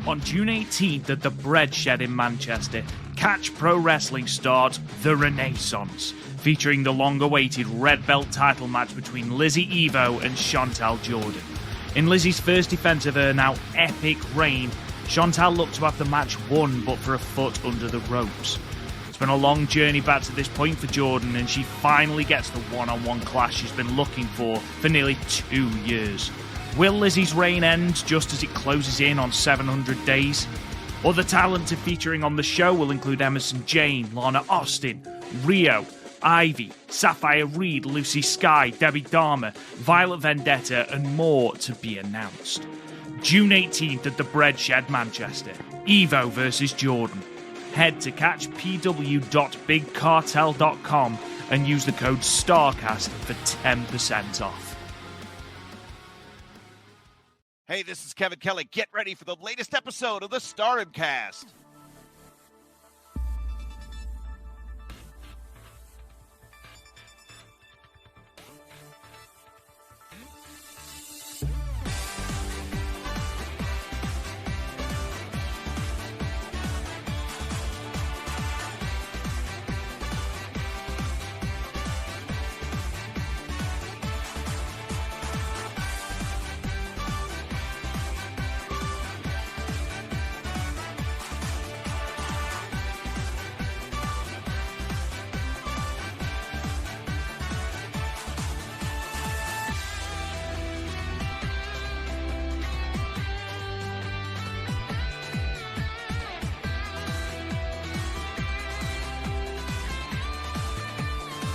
On June 18th at the Bread Shed in Manchester, Catch Pro Wrestling starts The Renaissance, featuring the long-awaited red belt title match between Lizzie Evo and Chantal Jordan. In Lizzie's first defense of her now epic reign, Chantal looked to have the match won but for a foot under the ropes. It's been a long journey back to this point for Jordan, and she finally gets the one-on-one clash she's been looking for nearly 2 years. Will Lizzie's reign end just as it closes in on 700 days? Other talent featuring on the show will include Emerson Jane, Lana Austin, Rio, Ivy, Sapphire Reed, Lucy Sky, Debbie Dharma, Violet Vendetta, and more to be announced. June 18th at the Bread Shed, Manchester. Evo versus Jordan. Head to catchpw.bigcartel.com and use the code STARCAST for 10% off. Hey, this is Kevin Kelly. Get ready for the latest episode of the Stardom Cast.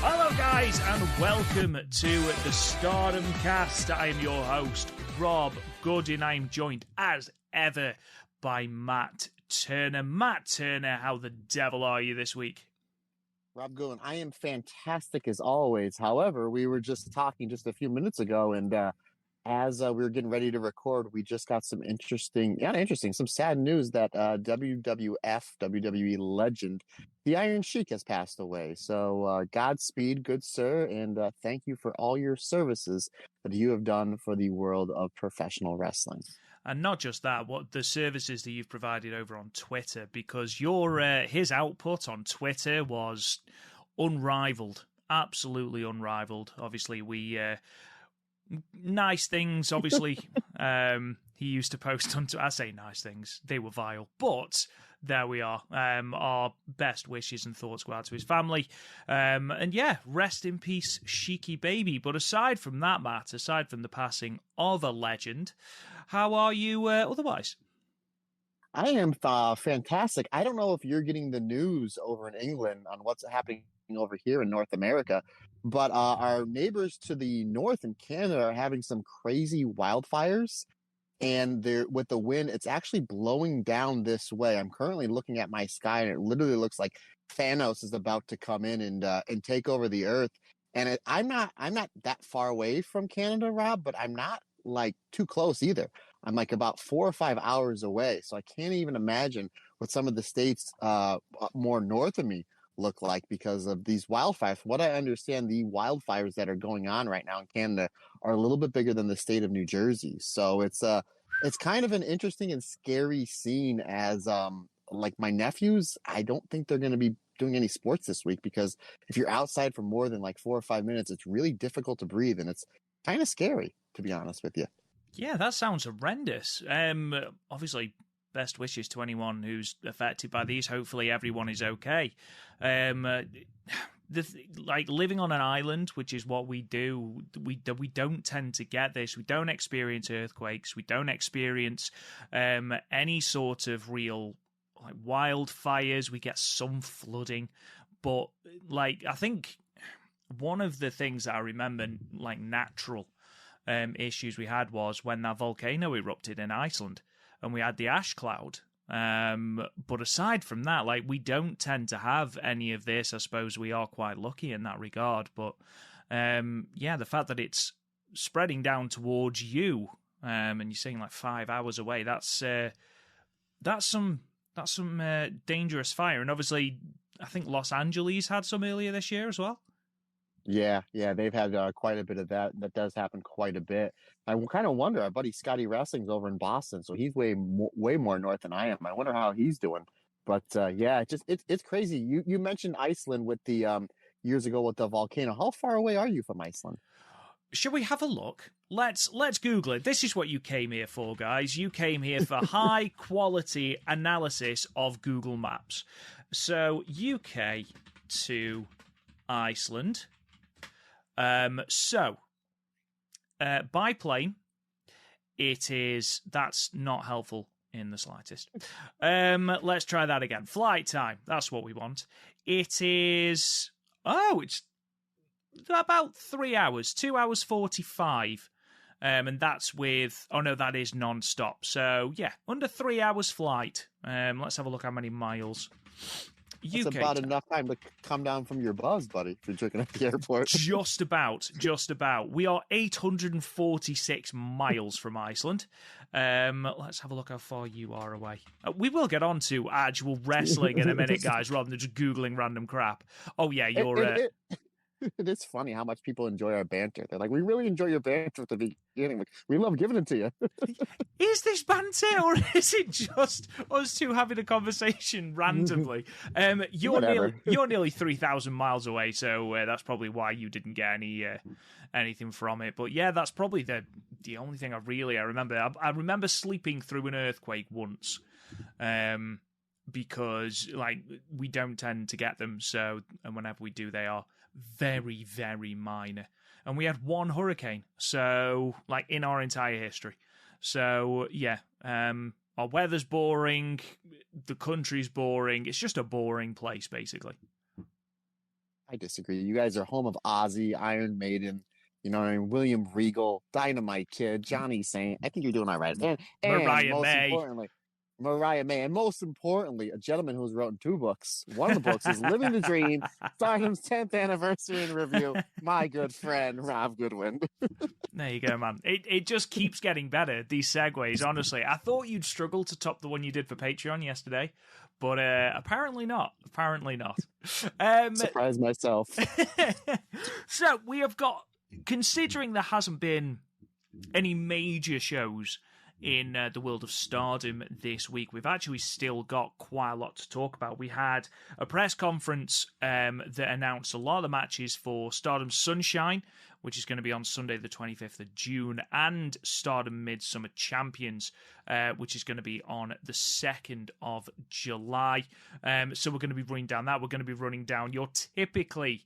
Hello guys and welcome to the Stardom Cast. I am your host, Rob Goodin. I am joined as ever by Matt Turner. Matt Turner, how the devil are you this week? Rob Goodin, I am fantastic as always. However, we were just talking just a few minutes ago, and as we were getting ready to record, we just got some some sad news that WWE legend, the Iron Sheik, has passed away. So Godspeed, good sir, and thank you for all your services that you have done for the world of professional wrestling. And not just that, what the services that you've provided over on Twitter, because your his output on Twitter was unrivaled, absolutely unrivaled. Obviously, we nice things. Obviously, he used to post on. I say nice things; they were vile, but there we are. Our best wishes and thoughts go out to his family. And yeah, rest in peace, Sheiky baby. But aside from that, Matt, aside from the passing of a legend, how are you otherwise? I am fantastic. I don't know if you're getting the news over in England on what's happening over here in North America, but our neighbors to the north in Canada are having some crazy wildfires. And with the wind, it's actually blowing down this way. I'm currently looking at my sky, and it literally looks like Thanos is about to come in and take over the earth. And I'm not that far away from Canada, Rob, but I'm not like too close either. I'm like about 4 or 5 hours away, so I can't even imagine what some of the states more north of me look like because of these wildfires. From what I understand, the wildfires that are going on right now in Canada are a little bit bigger than the state of New Jersey. So it's kind of an interesting and scary scene as like my nephews, I don't think they're going to be doing any sports this week because if you're outside for more than like 4 or 5 minutes, it's really difficult to breathe, and it's kind of scary, to be honest with you. Yeah, that sounds horrendous. Obviously, best wishes to anyone who's affected by these. Hopefully everyone is okay. Like living on an island, which is what we do, we don't tend to get this. We don't experience earthquakes. We don't experience any sort of real like wildfires. We get some flooding, but like I think one of the things that I remember, like natural issues we had was when that volcano erupted in Iceland and we had the ash cloud. But aside from that, like we don't tend to have any of this. I suppose we are quite lucky in that regard. But yeah, the fact that it's spreading down towards you, and you're saying like 5 hours away, that's some dangerous fire. And obviously, I think Los Angeles had some earlier this year as well. Yeah, yeah, they've had quite a bit of that. That does happen quite a bit. I kind of wonder. Our buddy Scotty Wrestling's over in Boston, so he's way more north than I am. I wonder how he's doing. But yeah, it's crazy. You mentioned Iceland with the years ago with the volcano. How far away are you from Iceland? Shall we have a look? Let's Google it. This is what you came here for, guys. You came here for high quality analysis of Google Maps. So UK to Iceland. By plane, that's not helpful in the slightest. Let's try that again. Flight time, that's what we want. It's about 3 hours, 2 hours 45. And that's that is non-stop. So yeah, under 3 hours flight. Let's have a look how many miles. It's about enough time to come down from your buzz, buddy, if you're drinking at the airport. Just about. We are 846 miles from Iceland. Let's have a look how far you are away. We will get on to actual wrestling in a minute, guys, rather than just Googling random crap. Oh, yeah, you're... It is funny how much people enjoy our banter. They're like, we really enjoy your banter at the beginning. Like, we love giving it to you. Is this banter or is it just us two having a conversation randomly? You're nearly 3,000 miles away, so that's probably why you didn't get anything from it. But yeah, that's probably the only thing I remember. I remember sleeping through an earthquake once. Because we don't tend to get them, and whenever we do, they are very, very minor. And we had one hurricane, so in our entire history. So yeah, our weather's boring, the country's boring. It's just a boring place, basically. I disagree. You guys are home of Ozzy, Iron Maiden, William Regal, Dynamite Kid, Johnny Saint. I think you're doing all right. And Mariah May, and most importantly, a gentleman who's written 2 books. One of the books is Living the Dream, Stardom's 10th anniversary in review. My good friend, Rob Goodwin. There you go, man. It just keeps getting better, these segues, honestly. I thought you'd struggle to top the one you did for Patreon yesterday, but apparently not. Surprised myself. So we have got, considering there hasn't been any major shows in the world of Stardom this week, we've actually still got quite a lot to talk about. We had a press conference that announced a lot of the matches for Stardom Sunshine, which is going to be on Sunday the 25th of June, and Stardom Midsummer Champions, which is going to be on the 2nd of July. So we're going to be running down that. We're going to be running down your typically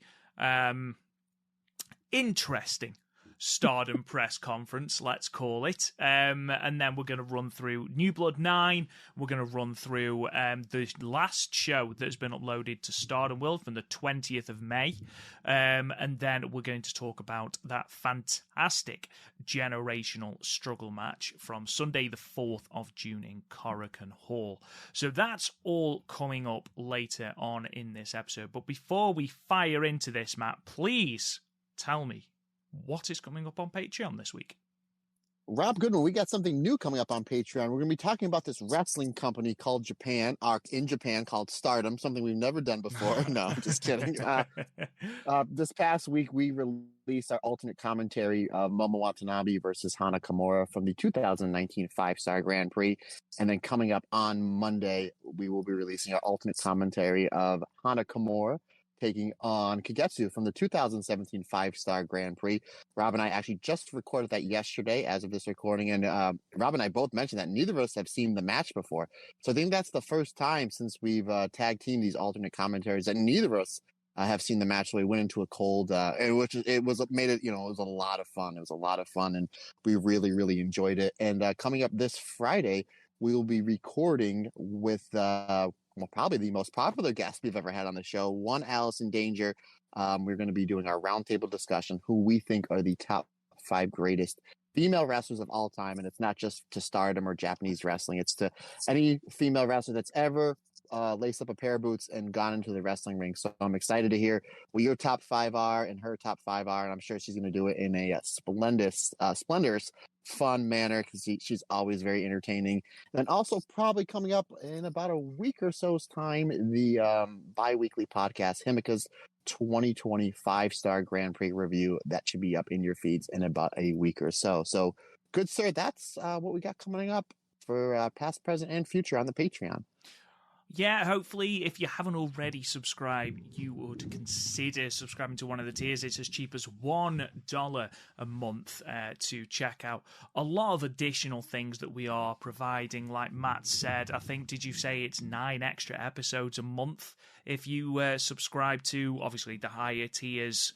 interesting Stardom press conference, let's call it. And then we're going to run through New Blood 9. We're going to run through the last show that's been uploaded to Stardom World from the 20th of May. And then we're going to talk about that fantastic generational struggle match from Sunday the 4th of June in Korakuen Hall. So that's all coming up later on in this episode. But before we fire into this, Matt, please tell me what is coming up on Patreon this week. Rob Goodwin, we got something new coming up on Patreon. We're going to be talking about this wrestling company called in Japan called Stardom, something we've never done before. No, I'm just kidding. This past week, we released our alternate commentary of Momo Watanabe versus Hana Kimura from the 2019 5-Star Grand Prix. And then coming up on Monday, we will be releasing our alternate commentary of Hana Kimura taking on Kagetsu from the 2017 5-Star Grand Prix. Rob and I actually just recorded that yesterday as of this recording, and Rob and I both mentioned that neither of us have seen the match before. So I think that's the first time since we've tag teamed these alternate commentaries that neither of us have seen the match. So we went into a cold, it was a lot of fun. It was a lot of fun, and we really, really enjoyed it. And coming up this Friday, we will be recording with probably the most popular guest we've ever had on the show, one Allison Danger. We're going to be doing our roundtable discussion, who we think are the top 5 greatest female wrestlers of all time. And it's not just to Stardom or Japanese wrestling. It's to any female wrestler that's ever laced up a pair of boots and gone into the wrestling ring. So I'm excited to hear what your top 5 are and her top 5 are. And I'm sure she's going to do it in a splendorous fun manner because she's always very entertaining. And also probably coming up in about a week or so's time, the bi-weekly podcast, Himika's 2020 5-star Grand Prix review. That should be up in your feeds in about a week or so. So good, sir. That's what we got coming up for past, present, and future on the Patreon. Yeah, hopefully, if you haven't already subscribed, you would consider subscribing to one of the tiers. It's as cheap as $1 a month to check out a lot of additional things that we are providing. Like Matt said, I think, did you say it's 9 extra episodes a month if you subscribe to, obviously, the higher tiers?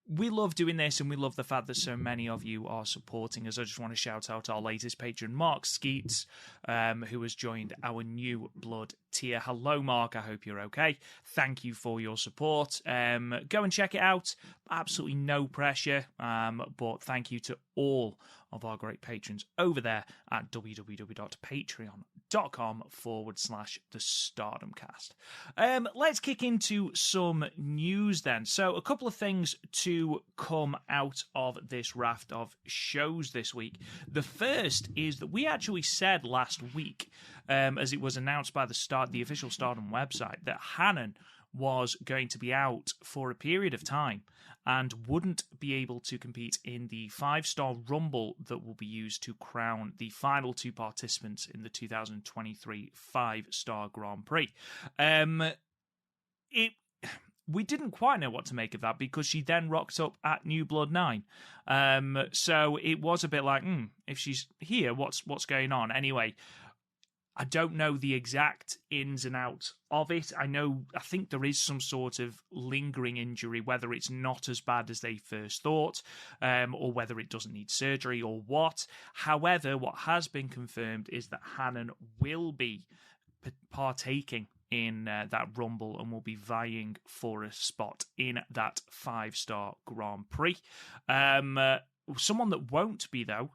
We love doing this, and we love the fact that so many of you are supporting us. I just want to shout out our latest patron, Mark Skeets, who has joined our New Blood tier. Hello, Mark. I hope you're okay. Thank you for your support. Go and check it out. Absolutely no pressure, but thank you to all of our great patrons over there at www.patreon.com/the Stardomcast. Let's kick into some news then. So a couple of things to come out of this raft of shows this week. The first is that we actually said last week, as it was announced by the official Stardom website, that Hanan was going to be out for a period of time and wouldn't be able to compete in the 5-star Rumble that will be used to crown the final 2 participants in the 2023 5-star Grand Prix. We didn't quite know what to make of that because she then rocked up at New Blood 9. So it was a bit like, if she's here, what's going on? Anyway, I don't know the exact ins and outs of it. I think there is some sort of lingering injury, whether it's not as bad as they first thought, or whether it doesn't need surgery or what. However, what has been confirmed is that Hanan will be partaking in that Rumble and will be vying for a spot in that 5-star Grand Prix. Someone that won't be, though,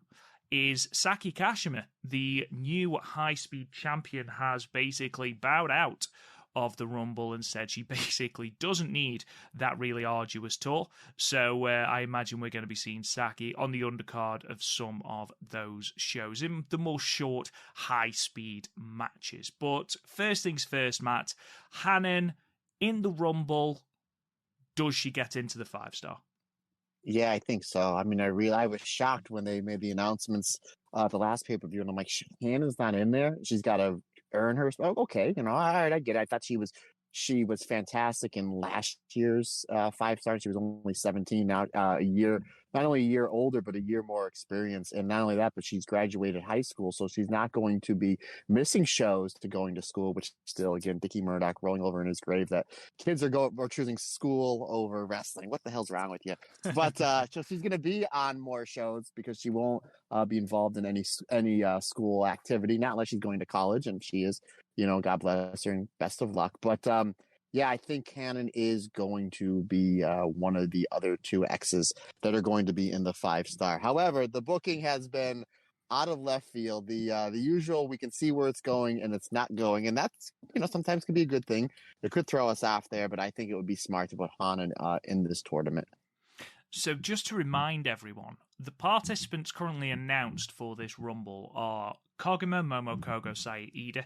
is Saki Kashima. The new high-speed champion has basically bowed out of the Rumble and said she basically doesn't need that really arduous tour. So I imagine we're going to be seeing Saki on the undercard of some of those shows in the more short, high-speed matches. But first things first, Matt, Hanan in the Rumble, does she get into the 5-star? Yeah, I think so. I mean, I was shocked when they made the announcements the last pay-per-view, and I'm like, Hannah's not in there. She's got to earn her. Oh, okay, all right, I get it. I thought she was fantastic in last year's 5-star. She was only 17 now, not only a year older, but a year more experience. And not only that, but she's graduated high school, so she's not going to be missing shows to going to school, which still, again, Dickie Murdoch rolling over in his grave that kids are choosing school over wrestling. What the hell's wrong with you? But so she's going to be on more shows because she won't be involved in any school activity, not unless she's going to college, and she is. God bless her and best of luck. But yeah, I think Hanan is going to be one of the other 2 X's that are going to be in the 5-star. However, the booking has been out of left field. The usual, we can see where it's going and it's not going, and that's sometimes can be a good thing. It could throw us off there, but I think it would be smart to put Hanan in this tournament. So just to remind everyone, the currently announced for this Rumble are Koguma Momokogo Saida,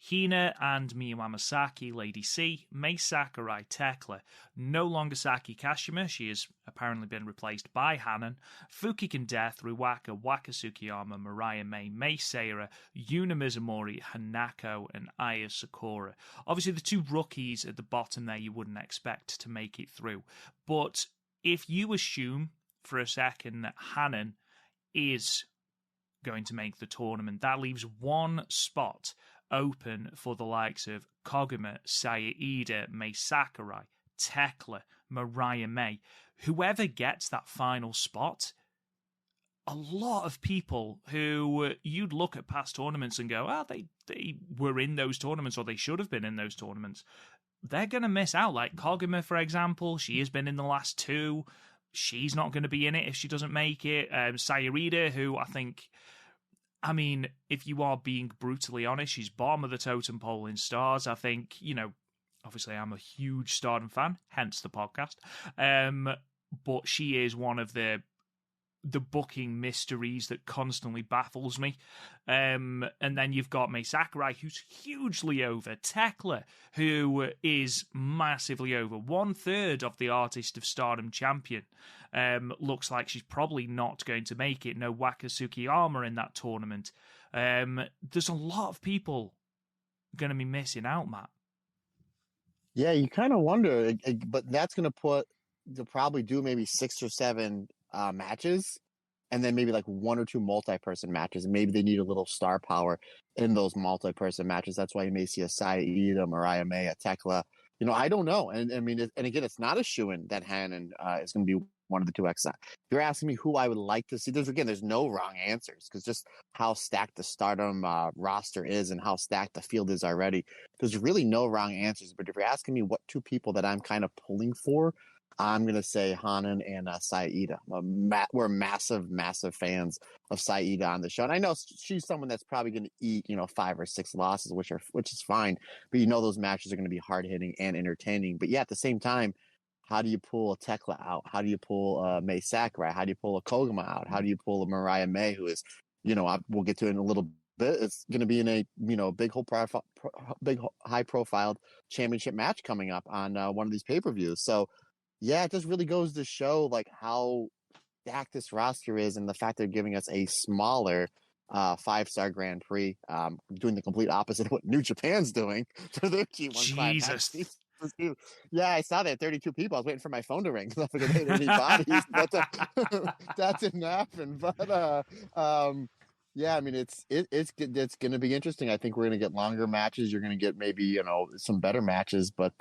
Hina and Miyu Amasaki, Lady C, Mei Sakurai Tekla, no longer Saki Kashima, she has apparently been replaced by Hanan, Fukigen Death, Ruwaka, Waka Tsukiyama, Mariah May, Mei Seira, Yuna Mizumori, Hanako, and Aya Sakura. Obviously the 2 rookies at the bottom there you wouldn't expect to make it through, but if you assume for a second that Hanan is going to make the tournament, that leaves 1 spot open for the likes of Koguma, Saida, Mei Sakurai, Tekla, Mariah May. Whoever gets that final spot, a lot of people who you'd look at past tournaments and go, they were in those tournaments or they should have been in those tournaments. They're going to miss out. Like Koguma, for example, she has been in the last 2. She's not going to be in it if she doesn't make it. Sayarida, who if you are being brutally honest, she's bottom of the totem pole in stars. I think, obviously I'm a huge Stardom fan, hence the podcast. But she is one of the the booking mysteries that constantly baffles me. And then you've got Mai Sakurai, who's hugely over. Tekla, who is massively over. 1/3 of the Artist of Stardom champion. Looks like she's probably not going to make it. No Waka Tsukiyama in that tournament. There's a lot of people going to be missing out, Matt. Yeah, you kind of wonder, but that's going to they'll probably do maybe 6 or 7 matches, and then maybe like 1 or 2 multi-person matches. And maybe they need a little star power in those multi-person matches. That's why you may see a Saida, Mariah May, a Tekla. I don't know. And I mean, and again, it's not a shoo-in that Hanan is going to be one of the 2 X. If you're asking me who I would like to see, there's no wrong answers, because just how stacked the Stardom roster is and how stacked the field is already, there's really no wrong answers. But if you're asking me what 2 people that I'm kind of pulling for, I'm going to say Hanan and Saida. We're massive, massive fans of Saida on the show. And I know she's someone that's probably going to eat, 5 or 6 losses, which is fine. But those matches are going to be hard-hitting and entertaining. But yeah, at the same time, how do you pull a Tekla out? How do you pull Mai Sakurai? How do you pull a Koguma out? How do you pull a Mariah May, who is, we'll get to it in a little bit. It's going to be in a, big high-profile championship match coming up on one of these pay-per-views. So, yeah, it just really goes to show like how stacked this roster is, and the fact they're giving us a smaller 5-star Grand Prix, doing the complete opposite of what New Japan's doing for their G1 Jesus. Yeah, I saw that 32 people. I was waiting for my phone to ring because I figured they didn't need bodies, but that didn't happen. But yeah, I mean, it's going to be interesting. I think we're going to get longer matches. You're going to get maybe some better matches, but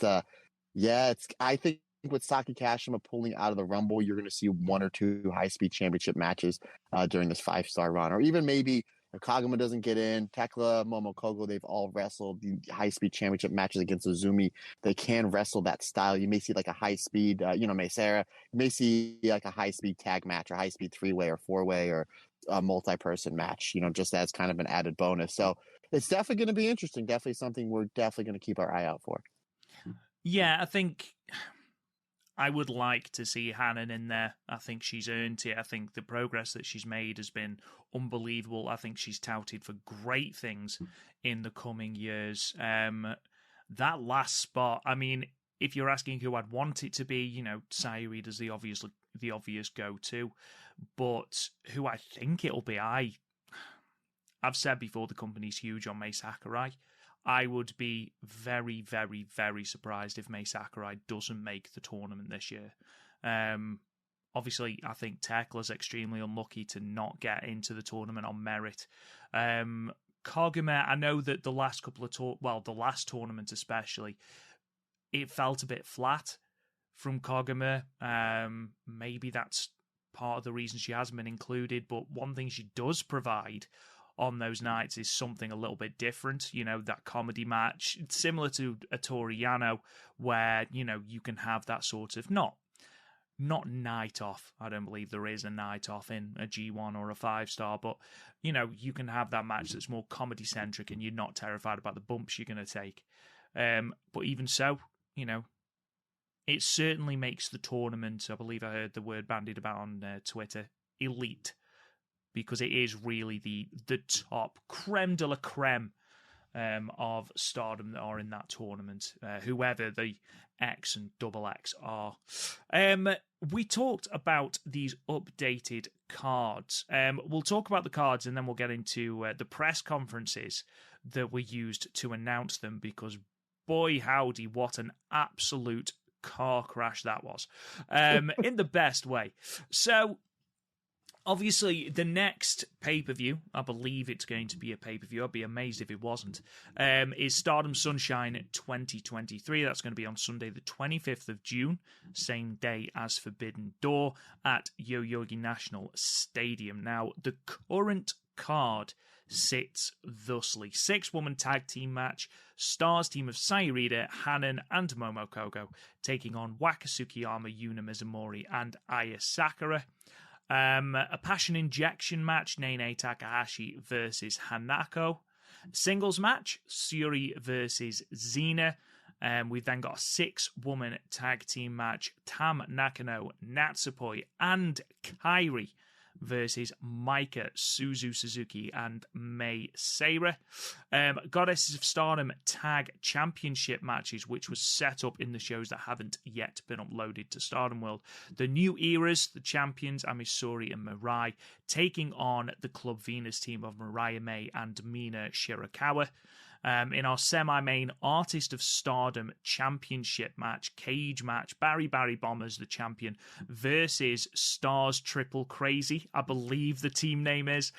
yeah, I think with Saki Kashima pulling out of the Rumble, you're going to see 1 or 2 high-speed championship matches during this 5-star run. Or even maybe if Kaguma doesn't get in, Tekla, Momokogo, they've all wrestled the high-speed championship matches against Uzumi. They can wrestle that style. You may see like a high-speed, Mai Sarah. You may see like a high-speed tag match or high-speed 3-way or 4-way or a multi-person match, just as kind of an added bonus. So it's definitely going to be interesting. Definitely something we're definitely going to keep our eye out for. Yeah, I think I would like to see Hanan in there. I think she's earned it. I think the progress that she's made has been unbelievable. I think she's touted for great things in the coming years. That last spot, I mean, if you're asking who I'd want it to be, Sayurida's the obvious go-to. But who I think it'll be, I've said before, the company's huge on Mai Sakurai. I would be very, very, very surprised if Mai Sakurai doesn't make the tournament this year. Obviously, I think Tekla's extremely unlucky to not get into the tournament on merit. Koguma, I know that the last couple of the last tournament especially, it felt a bit flat from Koguma. Maybe that's part of the reason she hasn't been included, but one thing she does provide on those nights is something a little bit different, that comedy match, similar to a Toru Yano, where, you can have that sort of, not night off. I don't believe there is a night off in a G1 or a 5-star, but, you can have that match that's more comedy-centric and you're not terrified about the bumps you're going to take. But even so, it certainly makes the tournament, I believe I heard the word bandied about on Twitter, elite, because it is really the top creme de la creme of Stardom that are in that tournament, whoever the X and double X are. We talked about these updated cards. We'll talk about the cards and then we'll get into the press conferences that were used to announce them, because boy howdy, what an absolute car crash that was, in the best way. So, obviously, the next pay-per-view, I believe it's going to be a pay-per-view, I'd be amazed if it wasn't, is Stardom Sunshine 2023. That's going to be on Sunday the 25th of June, same day as Forbidden Door, at Yoyogi National Stadium. Now, the current card sits thusly: 6-woman tag team match, Stars team of Sayurida, Hanan, and Momokogo, taking on Waka Tsukiyama, Yuna Mizumori, and Aya Sakura. A passion injection match, Nene Takahashi versus Hanako. Singles match, Suri versus Xena. We've then got a 6-woman tag team match, Tam Nakano, Natsupoi, and Kairi versus Maika Suzuki and Mei Seira. Goddesses of Stardom Tag Championship matches, which was set up in the shows that haven't yet been uploaded to Stardom World. The New Eras, the champions, Amisuri and Mirai, taking on the Club Venus team of Mariah May and Mina Shirakawa. In our semi-main Artist of Stardom Championship match, cage match, Barry Bombers, the champion, versus Stars Triple Crazy, I believe the team name is,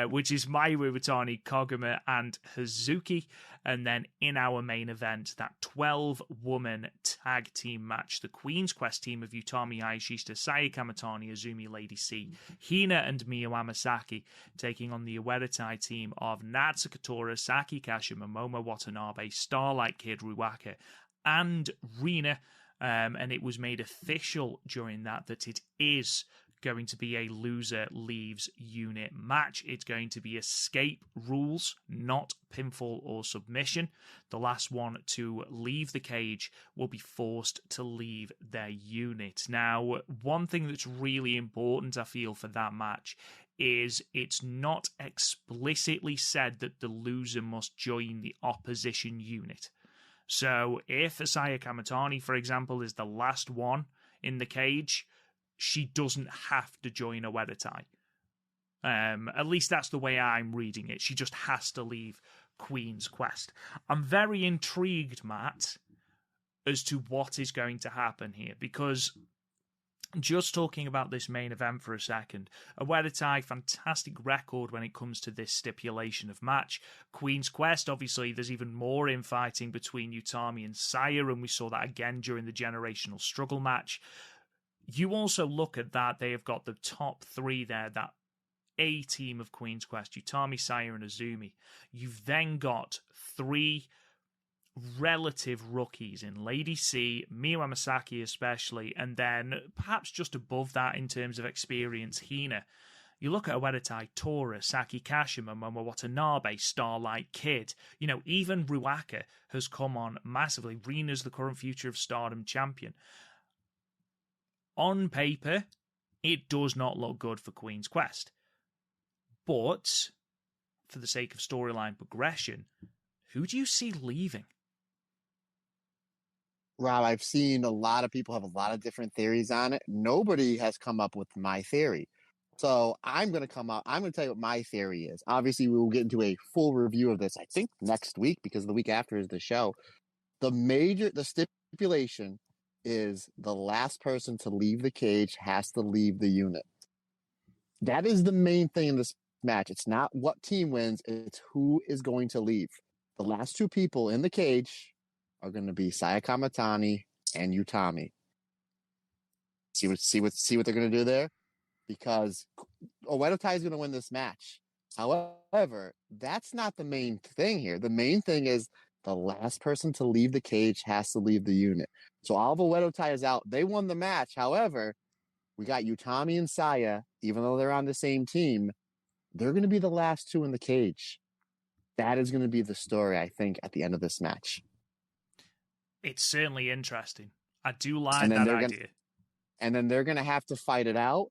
which is Mayu Iwatani, Koguma, and Hazuki. And then in our main event, that 12-woman tag team match, the Queen's Quest team of Utami Hayashishita, Saya Kamatani, Azumi Lady C, Hina and Miyu Amasaki, taking on the Ueretai team of Natsuko Tora, Saki Kashima, Momo Watanabe, Starlight Kid, Ruaka, and Rina. And it was made official during that it is going to be a loser leaves unit match. It's going to be escape rules, not pinfall or submission. The last one to leave the cage will be forced to leave their unit. Now, one thing that's really important, I feel, for that match is it's not explicitly said that the loser must join the opposition unit. So if Asaya Kamatani, for example, is the last one in the cage, she doesn't have to join a Ueretai. At least that's the way I'm reading it. She just has to leave Queen's Quest. I'm very intrigued, Matt, as to what is going to happen here, because just talking about this main event for a second, a Ueretai, fantastic record when it comes to this stipulation of match. Queen's Quest, obviously, there's even more infighting between Utami and Saya, and we saw that again during the Generational Struggle match. You also look at that, they have got the top three there, that A team of Queen's Quest, Utami, Saya, and Azumi. You've then got three relative rookies in Lady C, Miyu Amasaki especially, and then perhaps just above that in terms of experience, Hina. You look at Ueretai, Tora, Saki Kashima, Momo Watanabe, Starlight Kid. You know, even Ruaka has come on massively. Rina's the current Future of Stardom champion. On paper, it does not look good for Queen's Quest. But, for the sake of storyline progression, who do you see leaving? Rob, I've seen a lot of people have a lot of different theories on it. Nobody has come up with my theory. So I'm going to tell you what my theory is. Obviously, we will get into a full review of this, I think, next week, because the week after is the show. The stipulation is the last person to leave the cage has to leave the unit. That is the main thing in this match. It's not what team wins, it's who is going to leave. The last two people in the cage are going to be Saya Kamatani and Utami. See what they're going to do there? Because Ueretai is going to win this match. However, that's not the main thing here. The main thing is the last person to leave the cage has to leave the unit. So all the Ueretai is out. They won the match. However, we got Utami and Saya, even though they're on the same team, they're going to be the last two in the cage. That is going to be the story, I think, at the end of this match. It's certainly interesting. I do like that idea. And then they're going to have to fight it out.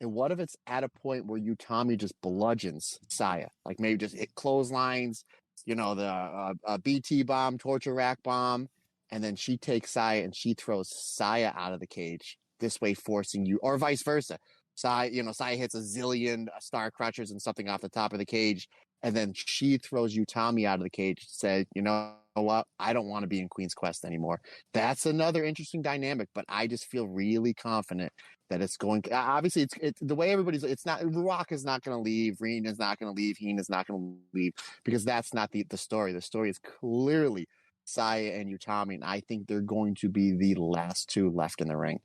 And what if it's at a point where Utami just bludgeons Saya? Like maybe just hit clotheslines, the BT bomb, torture rack bomb, and then she takes Saya and she throws Saya out of the cage. This way forcing you, or vice versa. Saya hits a zillion star crushers and something off the top of the cage, and then she throws Utami out of the cage and says, you know what? I don't want to be in Queen's Quest anymore. That's another interesting dynamic, but I just feel really confident that it's going to, obviously it's the way it's not, Rock is not going to leave, Reen is not going to leave, Heen is not going to leave, because that's not the story. The story is clearly Saya and Utami, and I think they're going to be the last two left in the ring.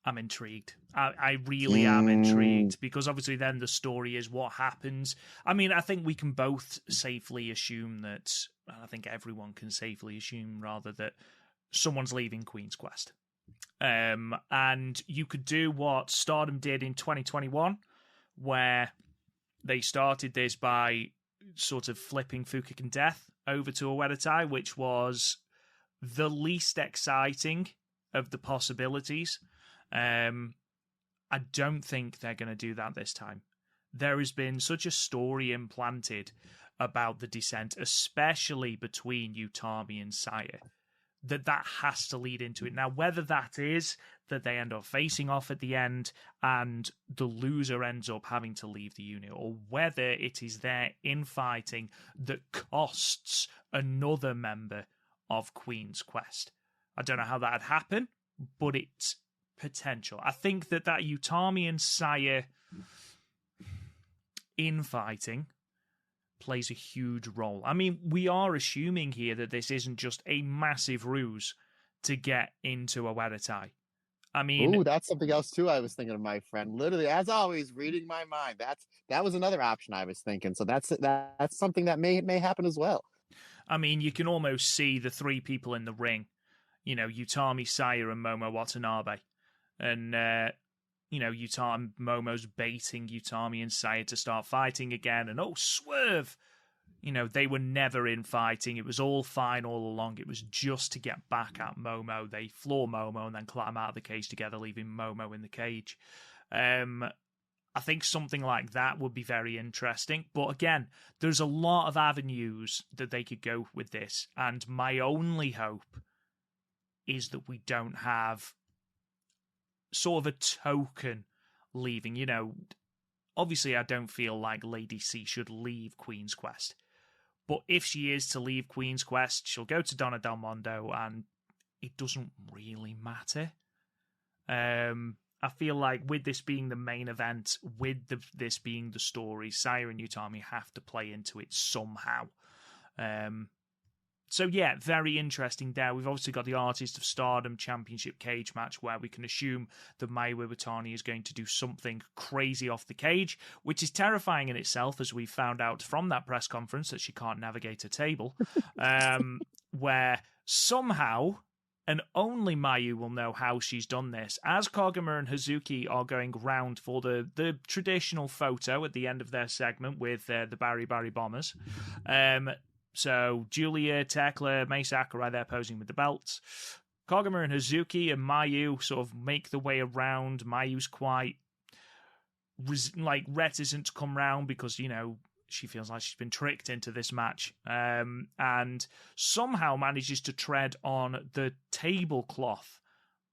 I'm intrigued. I really am intrigued, because obviously then the story is what happens. I mean, I think we can both safely assume that, I think everyone can safely assume rather, that someone's leaving Queen's Quest. And you could do what Stardom did in 2021, where they started this by sort of flipping Fukigen Death over to a Ueretai, which was the least exciting of the possibilities. I don't think they're going to do that this time. There has been such a story implanted about the descent, especially between Utami and Saya, that has to lead into it. Now, whether that is that they end up facing off at the end and the loser ends up having to leave the unit, or whether it is their infighting that costs another member of Queen's Quest. I don't know how that'd happen, but it's potential. I think that Utami and Saya infighting plays a huge role. I mean, we are assuming here that this isn't just a massive ruse to get into a Wedatai. I mean, ooh, that's something else too. I was thinking of, my friend. Literally, as always, reading my mind. That was another option I was thinking. So that's something that may happen as well. I mean, you can almost see the three people in the ring. You know, Utami, Saya, and Momo Watanabe. And, Momo's baiting Utami and Saya to start fighting again. And, oh, swerve! You know, they were never in fighting. It was all fine all along. It was just to get back at Momo. They floor Momo and then climb out of the cage together, leaving Momo in the cage. I think something like that would be very interesting. But again, there's a lot of avenues that they could go with this. And my only hope is that we don't have sort of a token leaving. You know, obviously I don't feel like Lady C should leave Queen's Quest. But if she is to leave Queen's Quest, she'll go to Donna Del Mondo and it doesn't really matter. I feel like with this being the main event, with this being the story, Saya and Utami have to play into it somehow. So yeah, very interesting there. We've obviously got the Artist of Stardom Championship cage match where we can assume that Mayu Iwatani is going to do something crazy off the cage, which is terrifying in itself, as we found out from that press conference that she can't navigate a table, where somehow, and only Mayu will know how she's done this, as Koguma and Hazuki are going round for the traditional photo at the end of their segment with the Bari Bari Bombers. So Julia, Tekla, Mai Sakurai, they're posing with the belts. Koguma and Hazuki and Mayu sort of make the way around. Mayu's quite reticent to come round because, you know, she feels like she's been tricked into this match, and somehow manages to tread on the tablecloth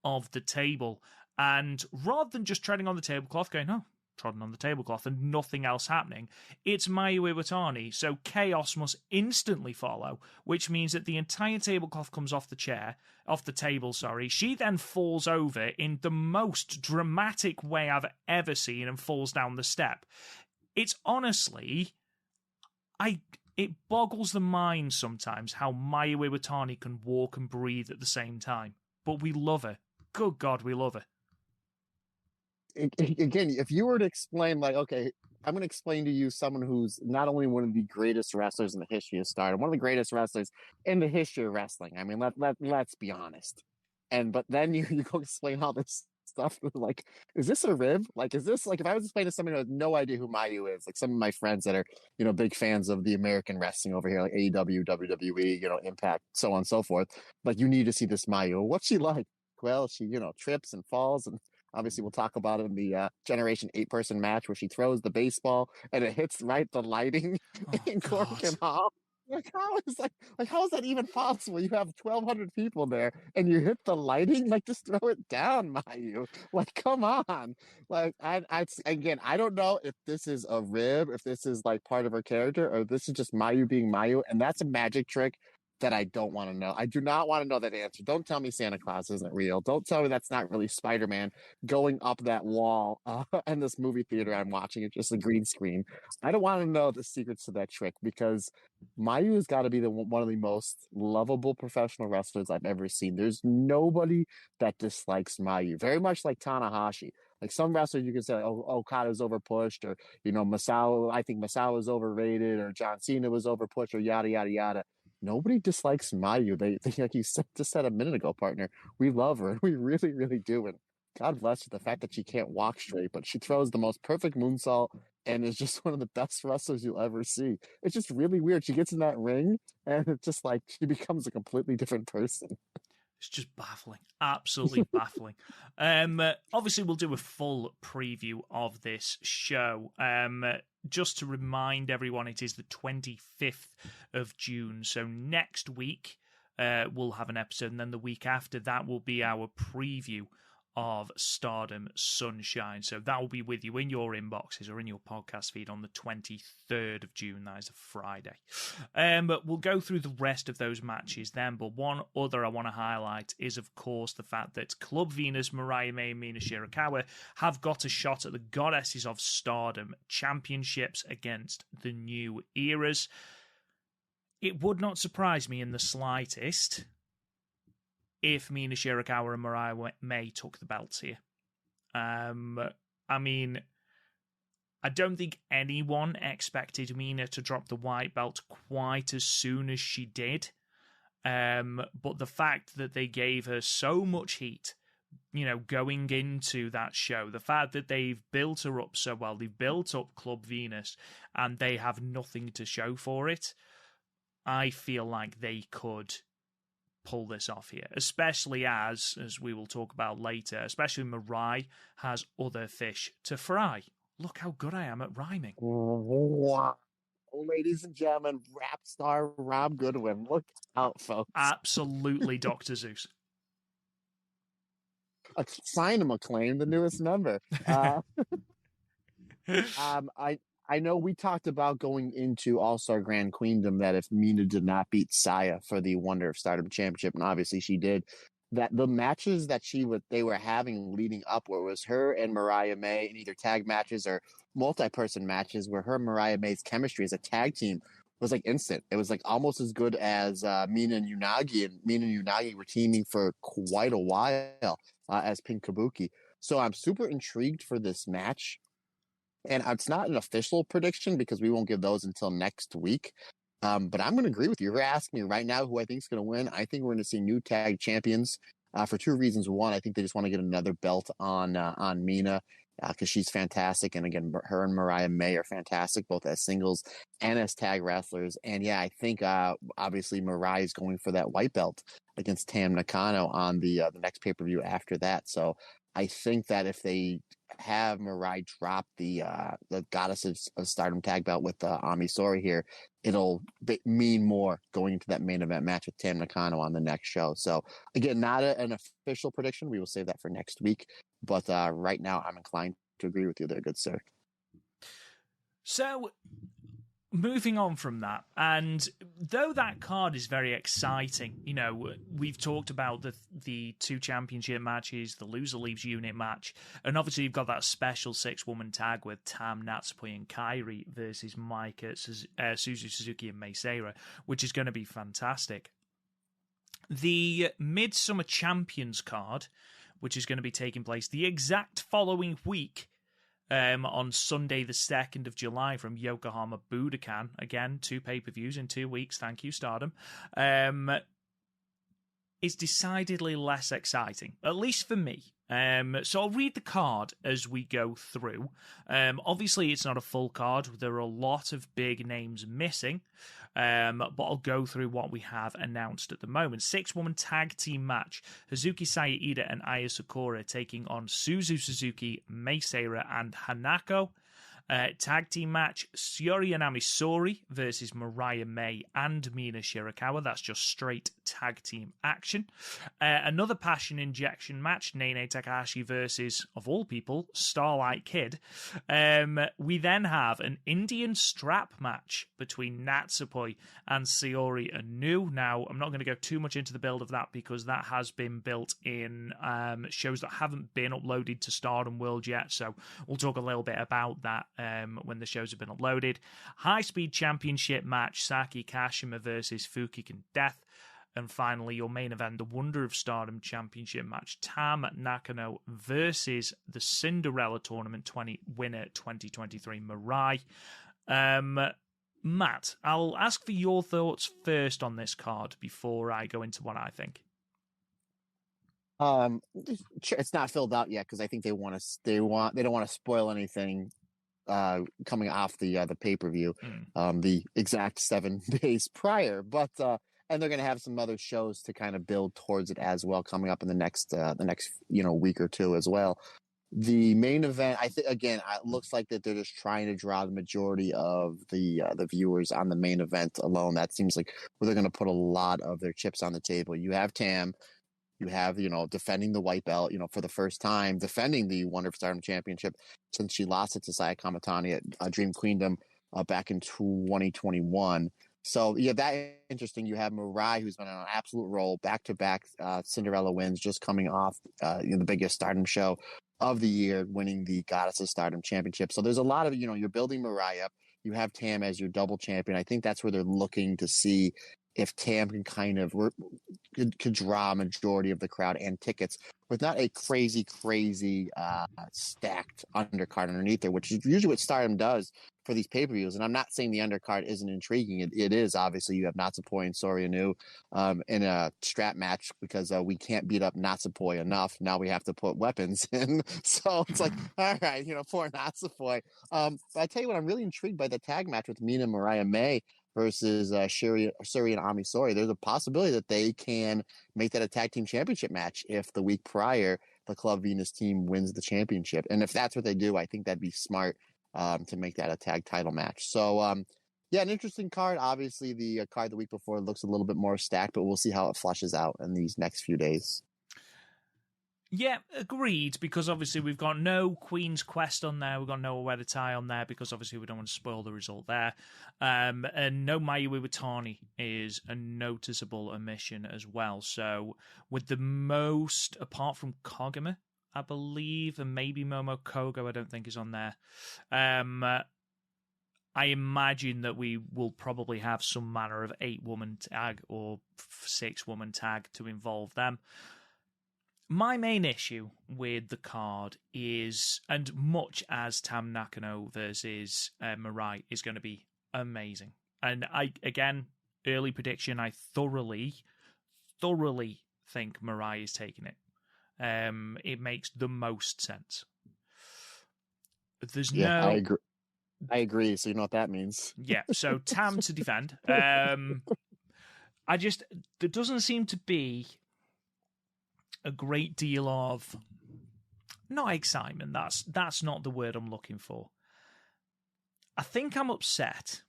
of the table. And rather than just treading on the tablecloth, going, oh, trodden on the tablecloth and nothing else happening, it's Mayu Iwatani, so chaos must instantly follow, which means that the entire tablecloth comes off the table. She then falls over in the most dramatic way I've ever seen and falls down the step. It's honestly, it boggles the mind sometimes how Mayu Iwatani can walk and breathe at the same time, but we love her. Good God, we love her. Again, if you were to explain, like, okay, I'm going to explain to you someone who's not only one of the greatest wrestlers in the history of Stardom, one of the greatest wrestlers in the history of wrestling. I mean, let's be honest. But then you go explain all this stuff. Like, is this a rib? Like, is this, like, if I was explaining to somebody who has no idea who Mayu is, like some of my friends that are, you know, big fans of the American wrestling over here, like AEW, WWE, you know, Impact, so on and so forth, like, you need to see this Mayu. What's she like? Well, she, you know, trips and falls, and obviously we'll talk about it in the Generation 8-person match where she throws the baseball and it hits the lighting in Korakuen Hall. Like, how is that even possible? You have 1,200 people there and you hit the lighting? Like, just throw it down, Mayu. Like, come on. Like, I don't know if this is a rib, if this is like part of her character, or this is just Mayu being Mayu, and that's a magic trick that I don't want to know. I do not want to know that answer. Don't tell me Santa Claus isn't real. Don't tell me that's not really Spider-Man going up that wall in this movie theater I'm watching. It's just a green screen. I don't want to know the secrets to that trick, because Mayu has got to be one of the most lovable professional wrestlers I've ever seen. There's nobody that dislikes Mayu. Very much like Tanahashi. Like, some wrestlers you can say, like, oh, Okada's overpushed, or, you know, I think Masao is overrated, or John Cena was overpushed, or yada, yada, yada. Nobody dislikes Mayu. They like you just said a minute ago, partner. We love her. We really, really do. And God bless her, the fact that she can't walk straight, but she throws the most perfect moonsault and is just one of the best wrestlers you'll ever see. It's just really weird. She gets in that ring and it's just like she becomes a completely different person. It's just baffling. Absolutely baffling. Obviously, we'll do a full preview of this show. Just to remind everyone, it is the 25th of June. So next week, we'll have an episode. And then the week after, that will be our preview of Stardom Sunshine. So that will be with you in your inboxes or in your podcast feed on the 23rd of June. That is a Friday. But we'll go through the rest of those matches then. But one other I want to highlight is, of course, the fact that Club Venus, Mariah May, and Mina Shirakawa have got a shot at the Goddesses of Stardom championships against the New Eras. It would not surprise me in the slightest if Mina Shirakawa and Mariah May took the belts here. I mean, I don't think anyone expected Mina to drop the white belt quite as soon as she did. But the fact that they gave her so much heat, you know, going into that show, the fact that they've built her up so well, they've built up Club Venus, and they have nothing to show for it, I feel like they could pull this off here, especially as we will talk about later, especially Mariah has other fish to fry. Look how good I am at rhyming. Wow. Ladies and gentlemen, rap star Rob Goodwin. Look out, folks. Absolutely, Dr. Zeus. Sign him, McLean, the newest member. I know we talked about going into All-Star Grand Queendom that if Mina did not beat Saya for the Wonder of Stardom Championship, and obviously she did, that the matches that they were having leading up, where it was her and Mariah May in either tag matches or multi-person matches, where her and Mariah May's chemistry as a tag team was like instant. It was like almost as good as Mina and Unagi, and Mina and Unagi were teaming for quite a while as Pink Kabuki. So I'm super intrigued for this match. And it's not an official prediction because we won't give those until next week. But I'm going to agree with you. You're asking me right now who I think is going to win. I think we're going to see new tag champions for two reasons. One, I think they just want to get another belt on Mina because she's fantastic. And again, her and Mariah May are fantastic, both as singles and as tag wrestlers. And yeah, I think obviously Mariah is going for that white belt against Tam Nakano on the next pay-per-view after that. So I think that if they have Mariah drop the Goddesses of Stardom tag belt with Ami Sohrei here, it'll mean more going into that main event match with Tam Nakano on the next show. So again, not an official prediction. We will save that for next week. But right now, I'm inclined to agree with you there, good sir. So moving on from that, and though that card is very exciting, you know, we've talked about the two championship matches, the loser leaves unit match, and obviously you've got that special 6-woman tag with Tam, Natsupoi, and Kairi versus Maika, Suzu Suzuki, and Mei Seira, which is going to be fantastic. The Midsummer Champions card, which is going to be taking place the exact following week, on Sunday, the 2nd of July from Yokohama Budokan. Again, 2 pay-per-views in 2 weeks. Thank you, Stardom. Is decidedly less exciting, at least for me. So I'll read the card as we go through. Obviously, it's not a full card. There are a lot of big names missing. But I'll go through what we have announced at the moment. 6-woman tag team match. Hazuki Sayaida and Aya Sakura taking on Suzu Suzuki, Mei Seira, and Hanako. Tag team match, Syuri and Amisori versus Mariah May and Mina Shirakawa. That's just straight tag team action. Another passion injection match, Nene Takahashi versus, of all people, Starlight Kid. We then have an Indian strap match between Natsupoi and Syuri Anu. Now, I'm not going to go too much into the build of that because that has been built in shows that haven't been uploaded to Stardom World yet, so we'll talk a little bit about that when the shows have been uploaded. High Speed Championship match, Saki Kashima versus Fukigen Death. And finally, your main event, the Wonder of Stardom Championship match, Tam Nakano versus the Cinderella Tournament winner 2023, Mirai. Matt, I'll ask for your thoughts first on this card before I go into what I think. It's not filled out yet because I think they don't want to spoil anything coming off the pay-per-view the exact 7 days prior. But and they're going to have some other shows to kind of build towards it as well coming up in the next week or two as well. The main event, I think, again, it looks like that they're just trying to draw the majority of the viewers on the main event alone. That seems like where they're going to put a lot of their chips on the table. You have Tam, you have, defending the white belt, for the first time, defending the Wonder of Stardom Championship since she lost it to Saya Kamatani at Dream Queendom back in 2021. So, yeah, that interesting. You have Mirai, who's been on an absolute roll, back-to-back Cinderella wins, just coming off the biggest Stardom show of the year, winning the Goddess of Stardom Championship. So there's a lot of, you're building Mirai up. You have Tam as your double champion. I think that's where they're looking to see if Tam can kind of could draw a majority of the crowd and tickets with not a crazy stacked undercard underneath there, which is usually what Stardom does for these pay-per-views. And I'm not saying the undercard isn't intriguing. It is. Obviously, you have Natsupoi and Soryu in a strap match because we can't beat up Natsupoi enough. Now we have to put weapons in. So it's like, all right, poor Natsupoi. But I tell you what, I'm really intrigued by the tag match with Mina Mariah May versus Suri and Ami Sourei. There's a possibility that they can make that a tag team championship match if the week prior the Club Venus team wins the championship. And if that's what they do, I think that'd be smart to make that a tag title match. So, yeah, an interesting card. Obviously, the card the week before looks a little bit more stacked, but we'll see how it flushes out in these next few days. Yeah, agreed, because obviously we've got no Queen's Quest on there, we've got no Weather Tie on there, because obviously we don't want to spoil the result there. And no Mayu Iwatani is a noticeable omission as well. So with the most, apart from Koguma, I believe, and maybe Momo Kogo, I don't think is on there. I imagine that we will probably have some manner of 8-woman tag or 6-woman tag to involve them. My main issue with the card is, and much as Tam Nakano versus Mirai is going to be amazing. And again, early prediction, I thoroughly think Mirai is taking it. It makes the most sense. I agree. So you know what that means. Yeah, so Tam to defend. There doesn't seem to be a great deal of, not excitement, that's not the word I'm looking for. I think I'm upset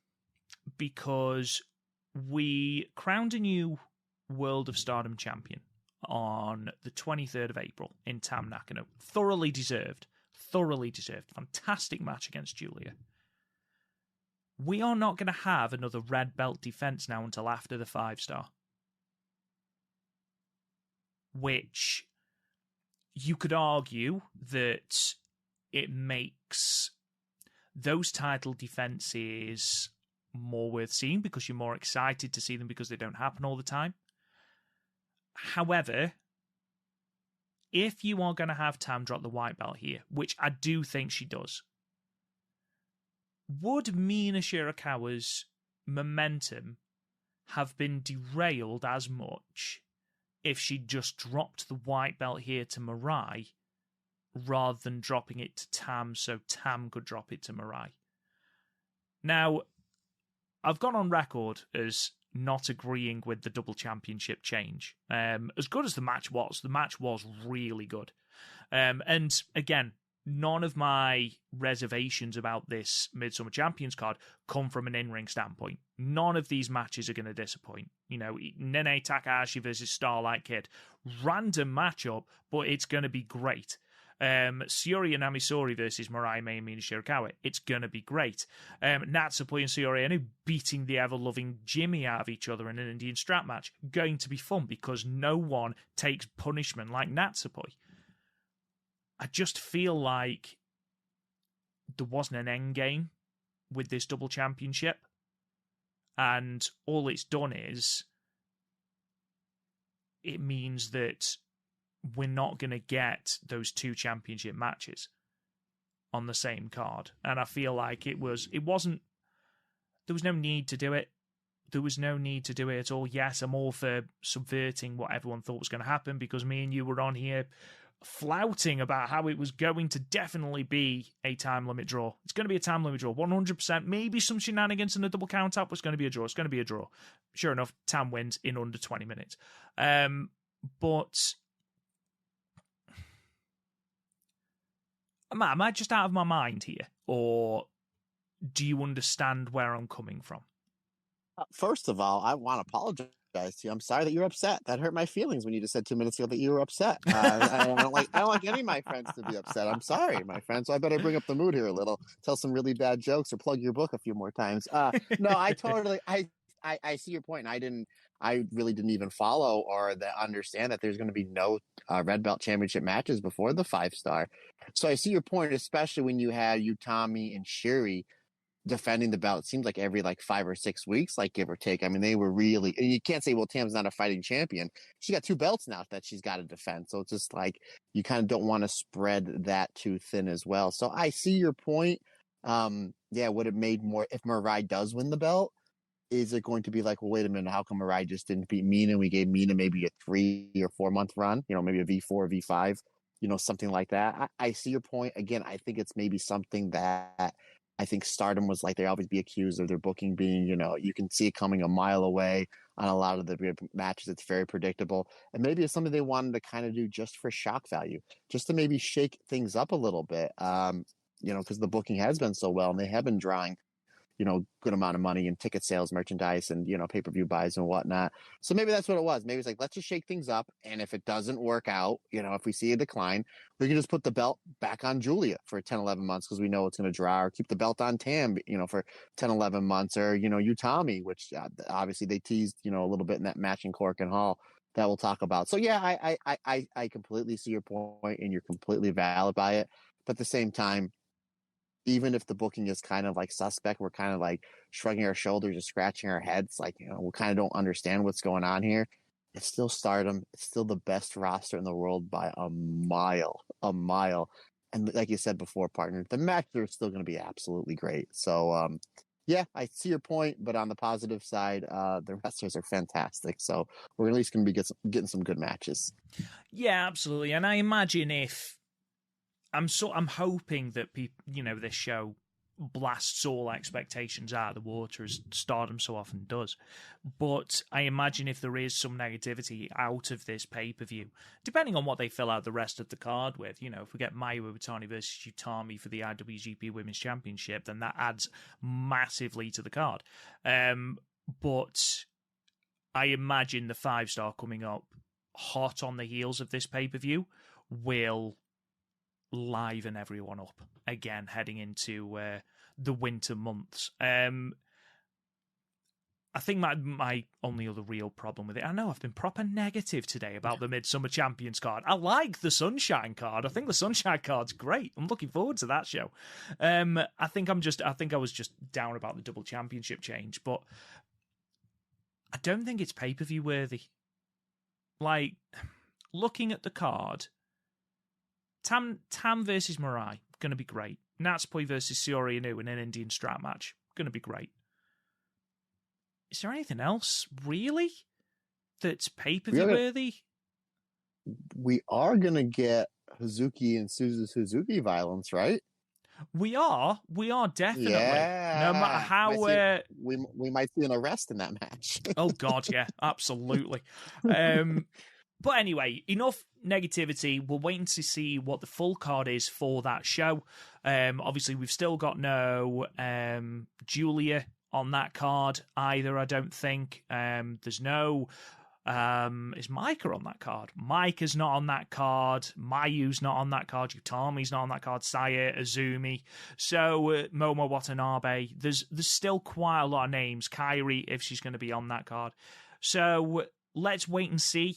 because we crowned a new World of Stardom champion on the 23rd of April in Tam Nakano. Thoroughly deserved. Fantastic match against Julia. We are not going to have another red belt defense now until after the 5-star. Which you could argue that it makes those title defenses more worth seeing because you're more excited to see them because they don't happen all the time. However, if you are going to have Tam drop the white belt here, which I do think she does, would Mina Shirakawa's momentum have been derailed as much if she just dropped the white belt here to Mirai rather than dropping it to Tam so Tam could drop it to Mirai? Now, I've gone on record as not agreeing with the double championship change. As good as the match was really good. And again, none of my reservations about this Midsummer Champions card come from an in-ring standpoint. None of these matches are going to disappoint. Nene Takahashi versus Starlight Kid. Random matchup, but it's going to be great. Syuri and Amisori versus Mirai May and Mina Shirakawa. It's going to be great. Natsupoi and Syuri Anu beating the ever-loving Jimmy out of each other in an Indian strap match. Going to be fun because no one takes punishment like Natsupoi. I just feel like there wasn't an end game with this double championship. And all it's done is it means that we're not going to get those 2 championship matches on the same card. And I feel like there was no need to do it. There was no need to do it at all. Yes, I'm all for subverting what everyone thought was going to happen because me and you were on here flouting about how it was going to definitely be a time limit draw. It's going to be a time limit draw, 100%. Maybe some shenanigans and a double count out, but it's going to be a draw. It's going to be a draw. Sure enough, Tam wins in under 20 minutes. But am I just out of my mind here? Or do you understand where I'm coming from? First of all, I want to apologize to you. I'm sorry that you're upset. That hurt my feelings when you just said 2 minutes ago that you were upset. I don't like any of my friends to be upset. I'm sorry, my friend. So I better bring up the mood here a little, tell some really bad jokes, or plug your book a few more times. No, I totally, I see your point. And I really didn't even follow or understand that there's going to be no red belt championship matches before the 5-star. So I see your point, especially when you had Utami and Shuri defending the belt. It seems like every 5 or 6 weeks, give or take. I mean, they were really, and you can't say, well, Tam's not a fighting champion. She got 2 belts now that she's got to defend. So it's just you kind of don't want to spread that too thin as well. So I see your point. Would it made more if Mirai does win the belt? Is it going to be well, wait a minute, how come Mirai just didn't beat Mina? We gave Mina maybe a 3 or 4 month run, maybe a V4, V5, something like that. I see your point. Again, I think it's maybe something that I think Stardom was they always be accused of their booking being, you can see it coming a mile away on a lot of the matches. It's very predictable. And maybe it's something they wanted to kind of do just for shock value, just to maybe shake things up a little bit, because the booking has been so well and they have been drawing, good amount of money in ticket sales, merchandise, and, pay-per-view buys and whatnot. So maybe that's what it was. Maybe it's let's just shake things up. And if it doesn't work out, if we see a decline, we can just put the belt back on Julia for 10, 11 months because we know it's going to draw, or keep the belt on Tam, for 10, 11 months, or, Utami, which obviously they teased, a little bit in that match in Korakuen Hall that we'll talk about. So yeah, I completely see your point and you're completely valid by it. But at the same time, even if the booking is kind of suspect, we're kind of shrugging our shoulders or scratching our heads. We kind of don't understand what's going on here. It's still Stardom. It's still the best roster in the world by a mile. And like you said before, partner, the matches are still going to be absolutely great. So, yeah, I see your point, but on the positive side, the wrestlers are fantastic. So we're at least going to be getting some good matches. Yeah, absolutely. And I imagine I'm hoping that this show blasts all expectations out of the water, as Stardom so often does. But I imagine if there is some negativity out of this pay-per-view, depending on what they fill out the rest of the card with, if we get Mayu Iwatani versus Utami for the IWGP Women's Championship, then that adds massively to the card. But I imagine the 5-star coming up hot on the heels of this pay-per-view will liven everyone up again heading into the winter months. I think my only other real problem with it, I know I've been proper negative today about the Midsummer Champions card. I like the Sunshine card. I think the Sunshine card's great. I'm looking forward to that show. I think I was just down about the double championship change, but I don't think it's pay-per-view worthy. Looking at the card, Tam versus Mirai, going to be great. Natsupoi versus Saori Inu in an Indian strap match, going to be great. Is there anything else, really, that's pay-per-view worthy? We are going to get Hazuki and Suzuki violence, right? We are definitely. Yeah. No matter how... we might see an arrest in that match. Oh, God, yeah, absolutely. But anyway, enough negativity. We're waiting to see what the full card is for that show. Obviously, we've still got no Julia on that card either, I don't think. There's no... is Micah on that card? Micah's not on that card. Mayu's not on that card. Utami's not on that card. Saya, Azumi. So, Momo Watanabe. There's still quite a lot of names. Kairi, if she's going to be on that card. So, let's wait and see.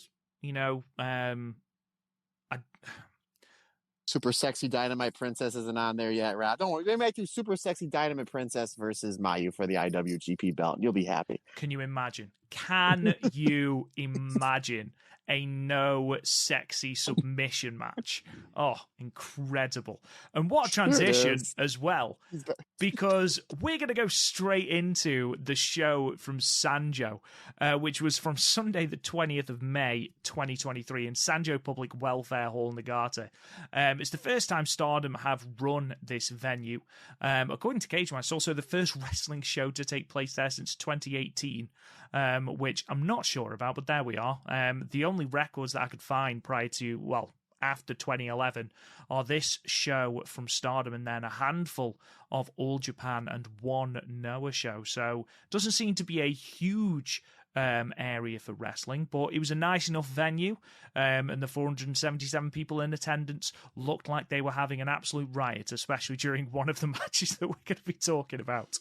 Super Sexy Dynamite Princess isn't on there yet, Rob. Don't worry. They might do Super Sexy Dynamite Princess versus Mayu for the IWGP belt. You'll be happy. Can you imagine? Can you imagine a no sexy submission match. Oh, incredible. And what a transition as well, because we're going to go straight into the show from Sanjo, which was from Sunday the 20th of May 2023 in Sanjo Public Welfare Hall, Nagata. It's the first time Stardom have run this venue. According to Cage Match, it's also the first wrestling show to take place there since 2018, which I'm not sure about, but there we are. The only records that I could find prior to, well, after 2011 are this show from Stardom and then a handful of All Japan and one Noah show. So doesn't seem to be a huge area for wrestling, but it was a nice enough venue, and the 477 people in attendance looked like they were having an absolute riot, especially during one of the matches that we're going to be talking about.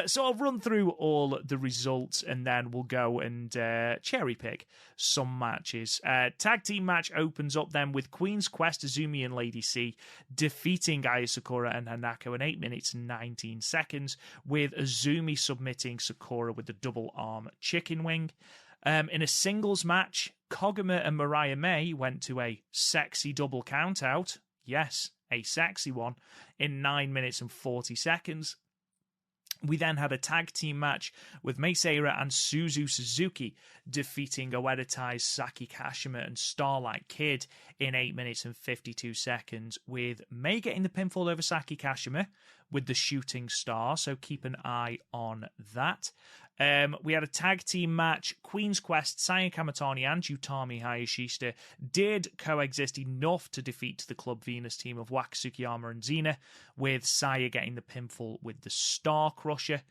So I'll run through all the results and then we'll go and cherry pick some matches. Tag team match opens up then with Queen's Quest, Azumi and Lady C defeating Aya Sakura and Hanako in 8 minutes and 19 seconds, with Azumi submitting Sakura with the double arm chicken wing. In a singles match, Koguma and Mariah May went to a sexy double countout. Yes, a sexy one, in 9 minutes and 40 seconds. We then had a tag team match with Mei Seira and Suzu Suzuki defeating Oedo Tai's Saki Kashima and Starlight Kid in 8 minutes and 52 seconds, with Mei getting the pinfall over Saki Kashima with the shooting star, so keep an eye on that. We had a tag team match. Queen's Quest, Saya Kamatani and Utami Hayashishita did coexist enough to defeat the Club Venus team of Waka Tsukiyama and Xena, with Saya getting the pinfall with the Star Crusher.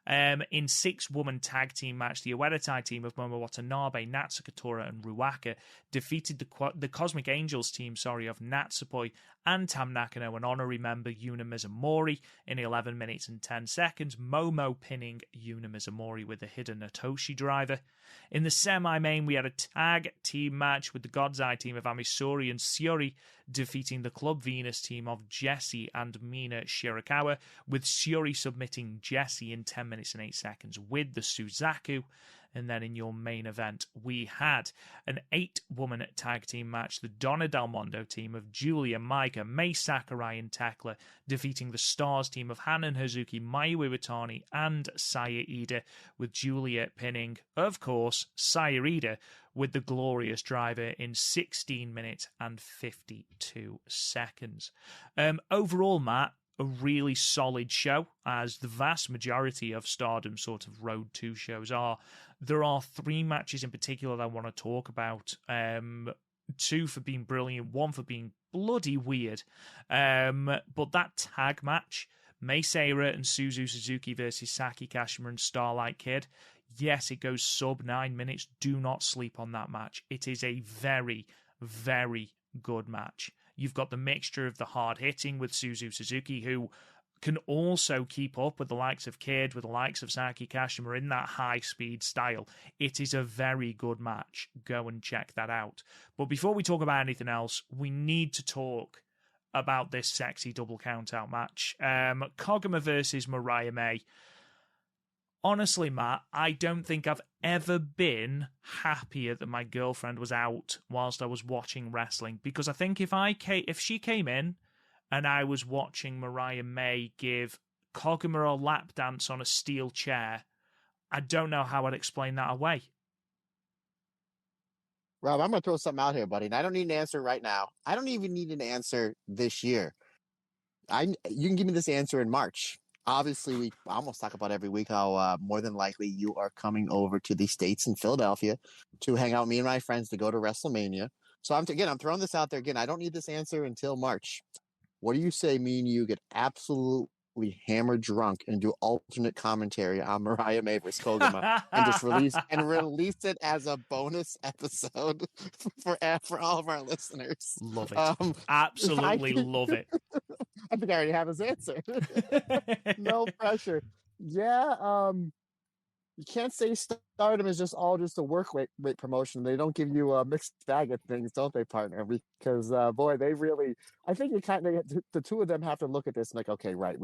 In 6-woman tag team match, the Oedo Tai team of Momo Watanabe, Natsuko Tora and Ruaka defeated the Cosmic Angels team, of Natsupoi and Tam Nakano and honorary member Yuna Mizumori in 11 minutes and 10 seconds, Momo pinning Yuna Mizumori with a hidden Natoshi driver. In the semi-main, we had a tag team match with the God's Eye team of Amisori and Shiori defeating the Club Venus team of Jessie and Mina Shirakawa, with Shiori submitting Jessie in 10 minutes and 8 seconds with the Suzaku. And then in your main event, we had an 8-woman tag team match. The Donna Del Mondo team of Julia, Maika, Mei Sakurai, and Tekla defeating the Stars team of Hanan Hazuki, Mayu Iwatani, and Saya Ida, with Julia pinning, of course, Saya Ida with the glorious driver in 16 minutes and 52 seconds. Overall, Matt, a really solid show, as the vast majority of Stardom sort of Road 2 shows are. There are 3 matches in particular that I want to talk about. 2 for being brilliant, 1 for being bloody weird. But that tag match, Mei Seira and Suzu Suzuki versus Saki Kashima and Starlight Kid, yes, it goes sub 9 minutes. Do not sleep on that match. It is a very, very good match. You've got the mixture of the hard hitting with Suzu Suzuki, who can also keep up with the likes of Kid, with the likes of Saki Kashima in that high speed style. It is a very good match. Go and check that out. But before we talk about anything else, we need to talk about this sexy double count out match. Koguma versus Mariah May. Honestly, Matt, I don't think I've ever been happier that my girlfriend was out whilst I was watching wrestling, because I think if she came in and I was watching Mariah May give Koguma a lap dance on a steel chair, I don't know how I'd explain that away. Rob, I'm going to throw something out here, buddy, and I don't need an answer right now. I don't even need an answer this year. You can give me this answer in March. Obviously, we almost talk about every week how more than likely you are coming over to the States in Philadelphia to hang out with me and my friends to go to WrestleMania. So I'm throwing this out there again. I don't need this answer until March. What do you say me and you get absolutely hammered drunk and do alternate commentary on Mariah May versus Koguma and just release it as a bonus episode for all of our listeners? Love it. Absolutely love it. I think I already have his answer. No pressure. Yeah. you can't say Stardom is just all just a work weight promotion. They don't give you a mixed bag of things, don't they, partner? Because boy, they really. I think you kind of the two of them have to look at this and like, okay, right,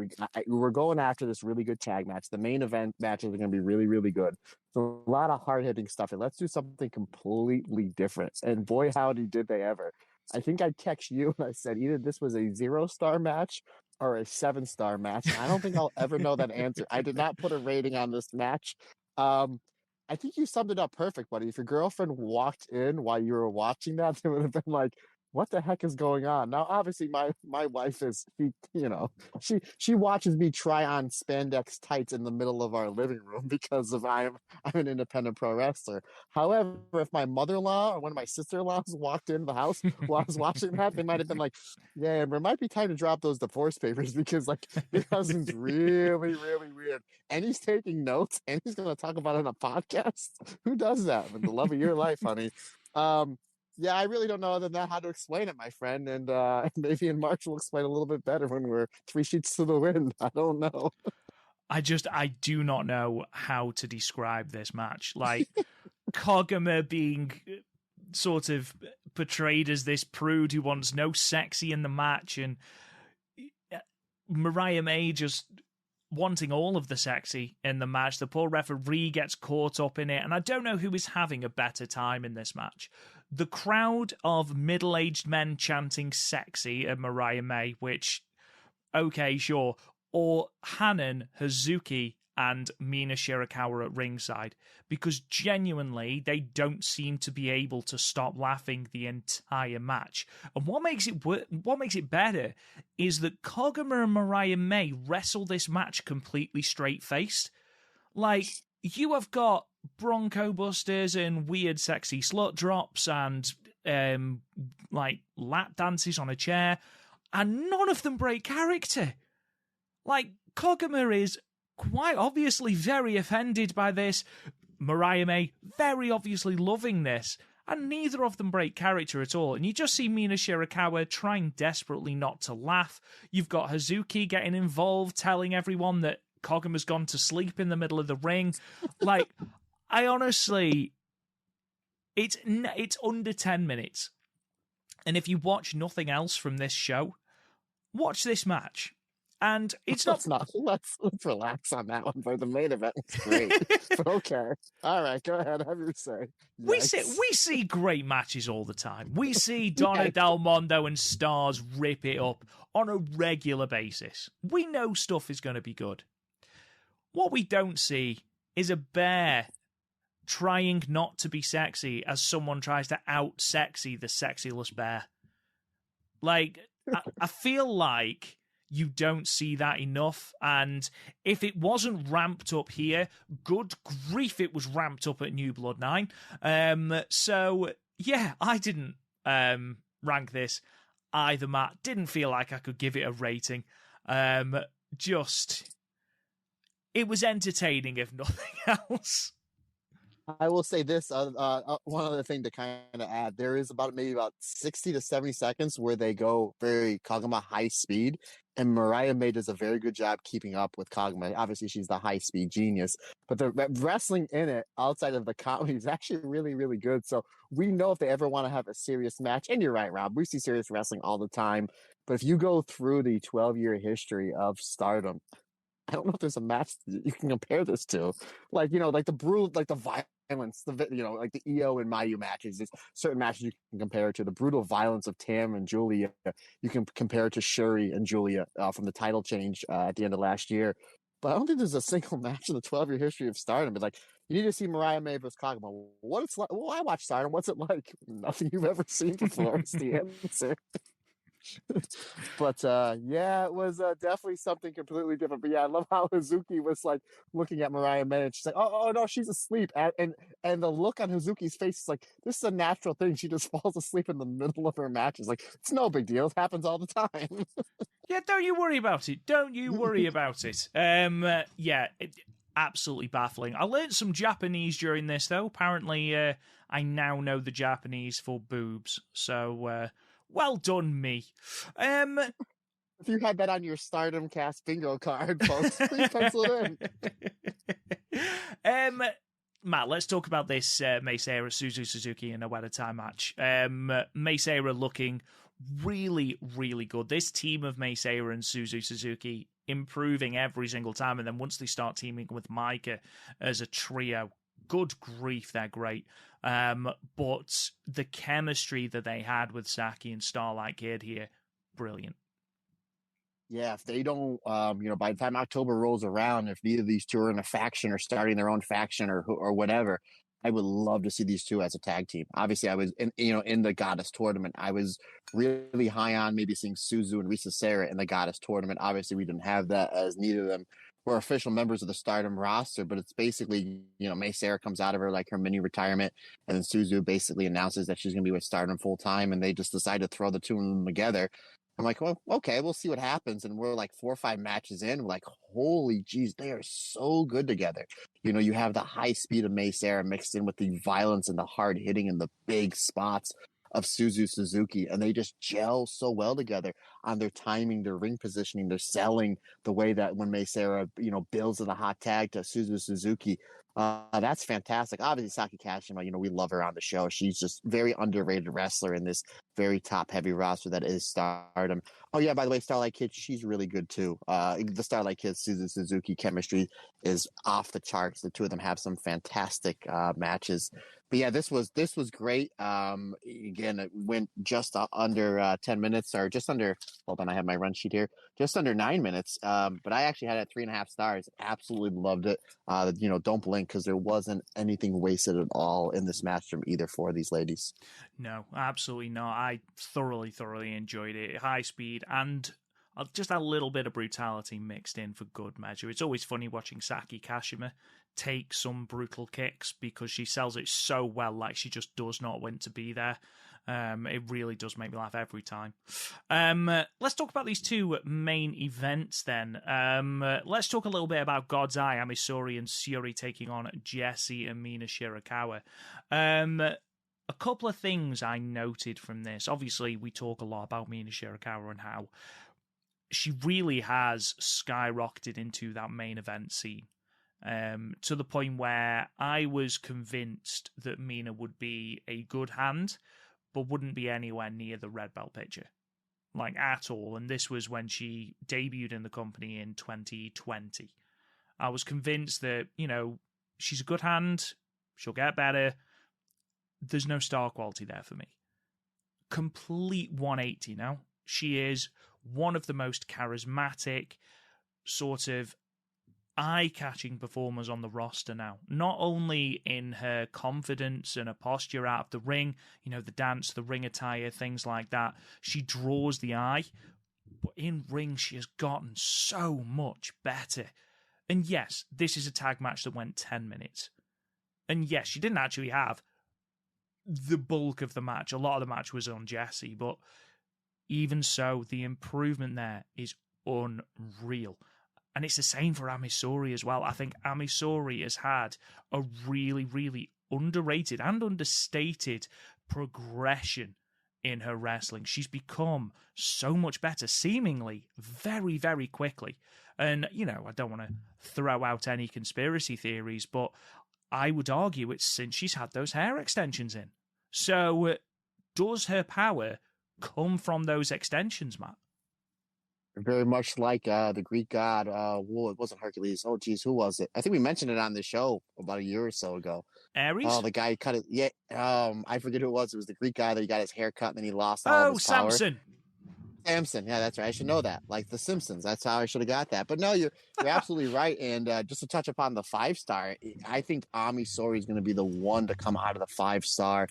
we're going after this really good tag match. The main event matches are going to be really, really good. So a lot of hard hitting stuff, and let's do something completely different. And boy, howdy, did they ever! I think I text you and I said either this was a 0-star match or a 7-star match. I don't think I'll ever know that answer. I did not put a rating on this match. I think you summed it up perfect, buddy. If your girlfriend walked in while you were watching that, they would have been like, "What the heck is going on?" Now, obviously, my wife is she watches me try on spandex tights in the middle of our living room because of I'm an independent pro wrestler. However, if my mother-in-law or one of my sister-in-laws walked in the house while I was watching that, they might have been like, "Yeah, it might be time to drop those divorce papers because like your husband's really, really weird, and he's taking notes, and he's going to talk about it on a podcast. Who does that? With the love of your life, honey." Yeah, I really don't know other than that how to explain it, my friend. And maybe in March we'll explain a little bit better when we're 3 sheets to the wind. I don't know. I do not know how to describe this match. Like, Koguma being sort of portrayed as this prude who wants no sexy in the match, and Mariah May just wanting all of the sexy in the match. The poor referee gets caught up in it, and I don't know who is having a better time in this match. The crowd of middle-aged men chanting sexy at Mariah May, which, okay, sure, or Hanan, Hazuki, and Mina Shirakawa at ringside, because genuinely they don't seem to be able to stop laughing the entire match. And what makes it better is that Koguma and Mariah May wrestle this match completely straight-faced. Like, you have got Bronco Busters and weird sexy slut drops and like lap dances on a chair, and none of them break character. Like, Koguma is quite obviously very offended by this. Mariah May very obviously loving this, and neither of them break character at all. And you just see Mina Shirakawa trying desperately not to laugh. You've got Hazuki getting involved, telling everyone that Koguma's gone to sleep in the middle of the ring. Like, I honestly, it's under 10 minutes. And if you watch nothing else from this show, watch this match. And it's let's relax on that one, but the main event was great. But okay. All right, go ahead. Have your say. We see great matches all the time. We see Donna Del Mondo and Stars rip it up on a regular basis. We know stuff is going to be good. What we don't see is a bear trying not to be sexy as someone tries to out-sexy the sexyless bear. Like, I feel like you don't see that enough, and if it wasn't ramped up here, good grief, it was ramped up at New Blood 9. So, yeah, I didn't rank this either, Matt. Didn't feel like I could give it a rating. Just, it was entertaining, if nothing else. I will say this, one other thing to kind of add. There is maybe about 60 to 70 seconds where they go very Koguma high speed, and Mariah May does a very good job keeping up with Koguma. Obviously, she's the high speed genius, but the wrestling in it outside of the comedy is actually really, really good. So we know if they ever want to have a serious match, and you're right, Rob, we see serious wrestling all the time. But if you go through the 12-year history of Stardom, I don't know if there's a match you can compare this to. Like, like the brutal, like the violence, like the EO and Mayu matches. There's certain matches you can compare it to. The brutal violence of Tam and Julia, you can compare it to Shuri and Julia from the title change at the end of last year. But I don't think there's a single match in the 12-year history of Stardom. But like, you need to see Mariah May versus Koguma. What it's like? Well, I watch Stardom. What's it like? Nothing you've ever seen before. It's the answer. But yeah, it was definitely something completely different. But yeah, I love how Hazuki was like looking at Mariah May, and she's like, "Oh no, she's asleep." And the look on Hazuki's face is like, "This is a natural thing. She just falls asleep in the middle of her matches. Like, it's no big deal. It happens all the time." Yeah, don't you worry about it. Don't you worry about it. Yeah, absolutely baffling. I learned some Japanese during this, though. Apparently, I now know the Japanese for boobs. So. Well done, me. If you had that on your Stardom cast bingo card, folks, please pencil it in. Matt, let's talk about this Mei Seira, Suzuki, and Oweda Tai match. Mei Seira looking really, really good. This team of Mei Seira and Suzuki improving every single time, and then once they start teaming with Maika as a trio, good grief, they're great. But the chemistry that they had with Saki and Starlight Kid here, brilliant. Yeah, if they don't, by the time October rolls around, if neither of these two are in a faction or starting their own faction or whatever, I would love to see these two as a tag team. Obviously, I was in the Goddess tournament. I was really high on maybe seeing Suzu and Risa Sera in the Goddess tournament. Obviously, we didn't have that as neither of them were official members of the Stardom roster, but it's basically, Mei Seira comes out of her mini retirement, and then Suzu basically announces that she's going to be with Stardom full time, and they just decide to throw the two of them together. I'm like, well, okay, we'll see what happens. And we're 4 or 5 matches in. We're like, holy geez, they are so good together. You have the high speed of Mei Seira mixed in with the violence and the hard hitting and the big spots of Suzuki. And they just gel so well together on their timing, their ring positioning, their selling, the way that when Mei Seira, builds in the hot tag to Suzuki. That's fantastic. Obviously, Saki Kashima, we love her on the show. She's just very underrated wrestler in this very top heavy roster that is Stardom. Oh yeah, by the way, Starlight Kid, she's really good too. The Starlight Kid Suzuki chemistry is off the charts. The two of them have some fantastic matches. But yeah, this was great. Again, it went just under 10 minutes, or just under. Hold on, I have my run sheet here. Just under 9 minutes. But I actually had it 3.5 stars. Absolutely loved it. Don't blink, because there wasn't anything wasted at all in this match from either four of these ladies. No, absolutely not. I thoroughly enjoyed it. High speed and just a little bit of brutality mixed in for good measure. It's always funny watching Saki Kashima take some brutal kicks because she sells it so well, like she just does not want to be there. It really does make me laugh every time. Let's talk about these two main events then. Let's talk a little bit about God's Eye, Amisori and Syuri taking on Jessie and Mina Shirakawa. A couple of things I noted from this. Obviously, we talk a lot about Mina Shirakawa and how she really has skyrocketed into that main event scene. To the point where I was convinced that Mina would be a good hand, but wouldn't be anywhere near the red belt picture, at all. And this was when she debuted in the company in 2020. I was convinced that, she's a good hand, she'll get better. There's no star quality there for me. Complete 180 now. She is one of the most charismatic, sort of eye-catching performers on the roster now. Not only in her confidence and her posture out of the ring, the dance, the ring attire, things like that. She draws the eye, but in ring she has gotten so much better. And yes, this is a tag match that went 10 minutes. And yes, she didn't actually have the bulk of the match. A lot of the match was on Jessie, but even so, the improvement there is unreal. And it's the same for Amisori as well. I think Amisori has had a really, really underrated and understated progression in her wrestling. She's become so much better, seemingly very, very quickly. And, I don't want to throw out any conspiracy theories, but I would argue it's since she's had those hair extensions in. So, does her power come from those extensions, Matt? Very much like the Greek god. Well, it wasn't Hercules. Oh, geez, who was it? I think we mentioned it on the show about a year or so ago. Ares? Oh, the guy who cut it. Yeah. I forget who it was. It was the Greek guy that he got his hair cut and then he lost all of his power. Samson. Samson. Yeah, that's right. I should know that. Like the Simpsons. That's how I should have got that. But no, you're absolutely right. And just to touch upon the 5-star, I think Amisori is going to be the one to come out of the 5-star.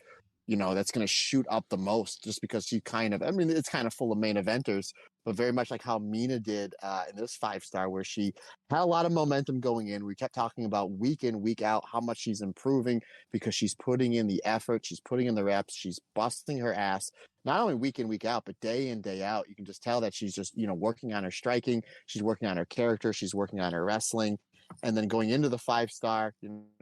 That's going to shoot up the most just because she it's kind of full of main eventers, but very much like how Mina did in this 5-star, where she had a lot of momentum going in. We kept talking about week in, week out, how much she's improving because she's putting in the effort, she's putting in the reps, she's busting her ass, not only week in, week out, but day in, day out. You can just tell that she's just, working on her striking, she's working on her character, she's working on her wrestling. And then going into the 5-star,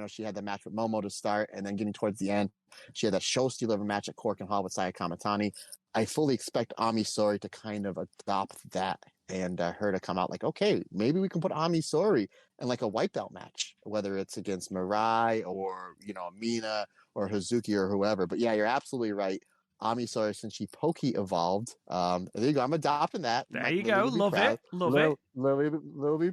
she had the match with Momo to start, and then getting towards the end, she had that show stealer of a match at Korakuen Hall with Saya Kamatani. I fully expect Amisori to kind of adopt that and her to come out like, okay, maybe we can put Ami Sourei in like a white belt match, whether it's against Mirai or, Mina or Hazuki or whoever. But yeah, you're absolutely right. Ami Sourei, since she Poke evolved, there you go. I'm adopting that. There you go. Love it. Love it. Lily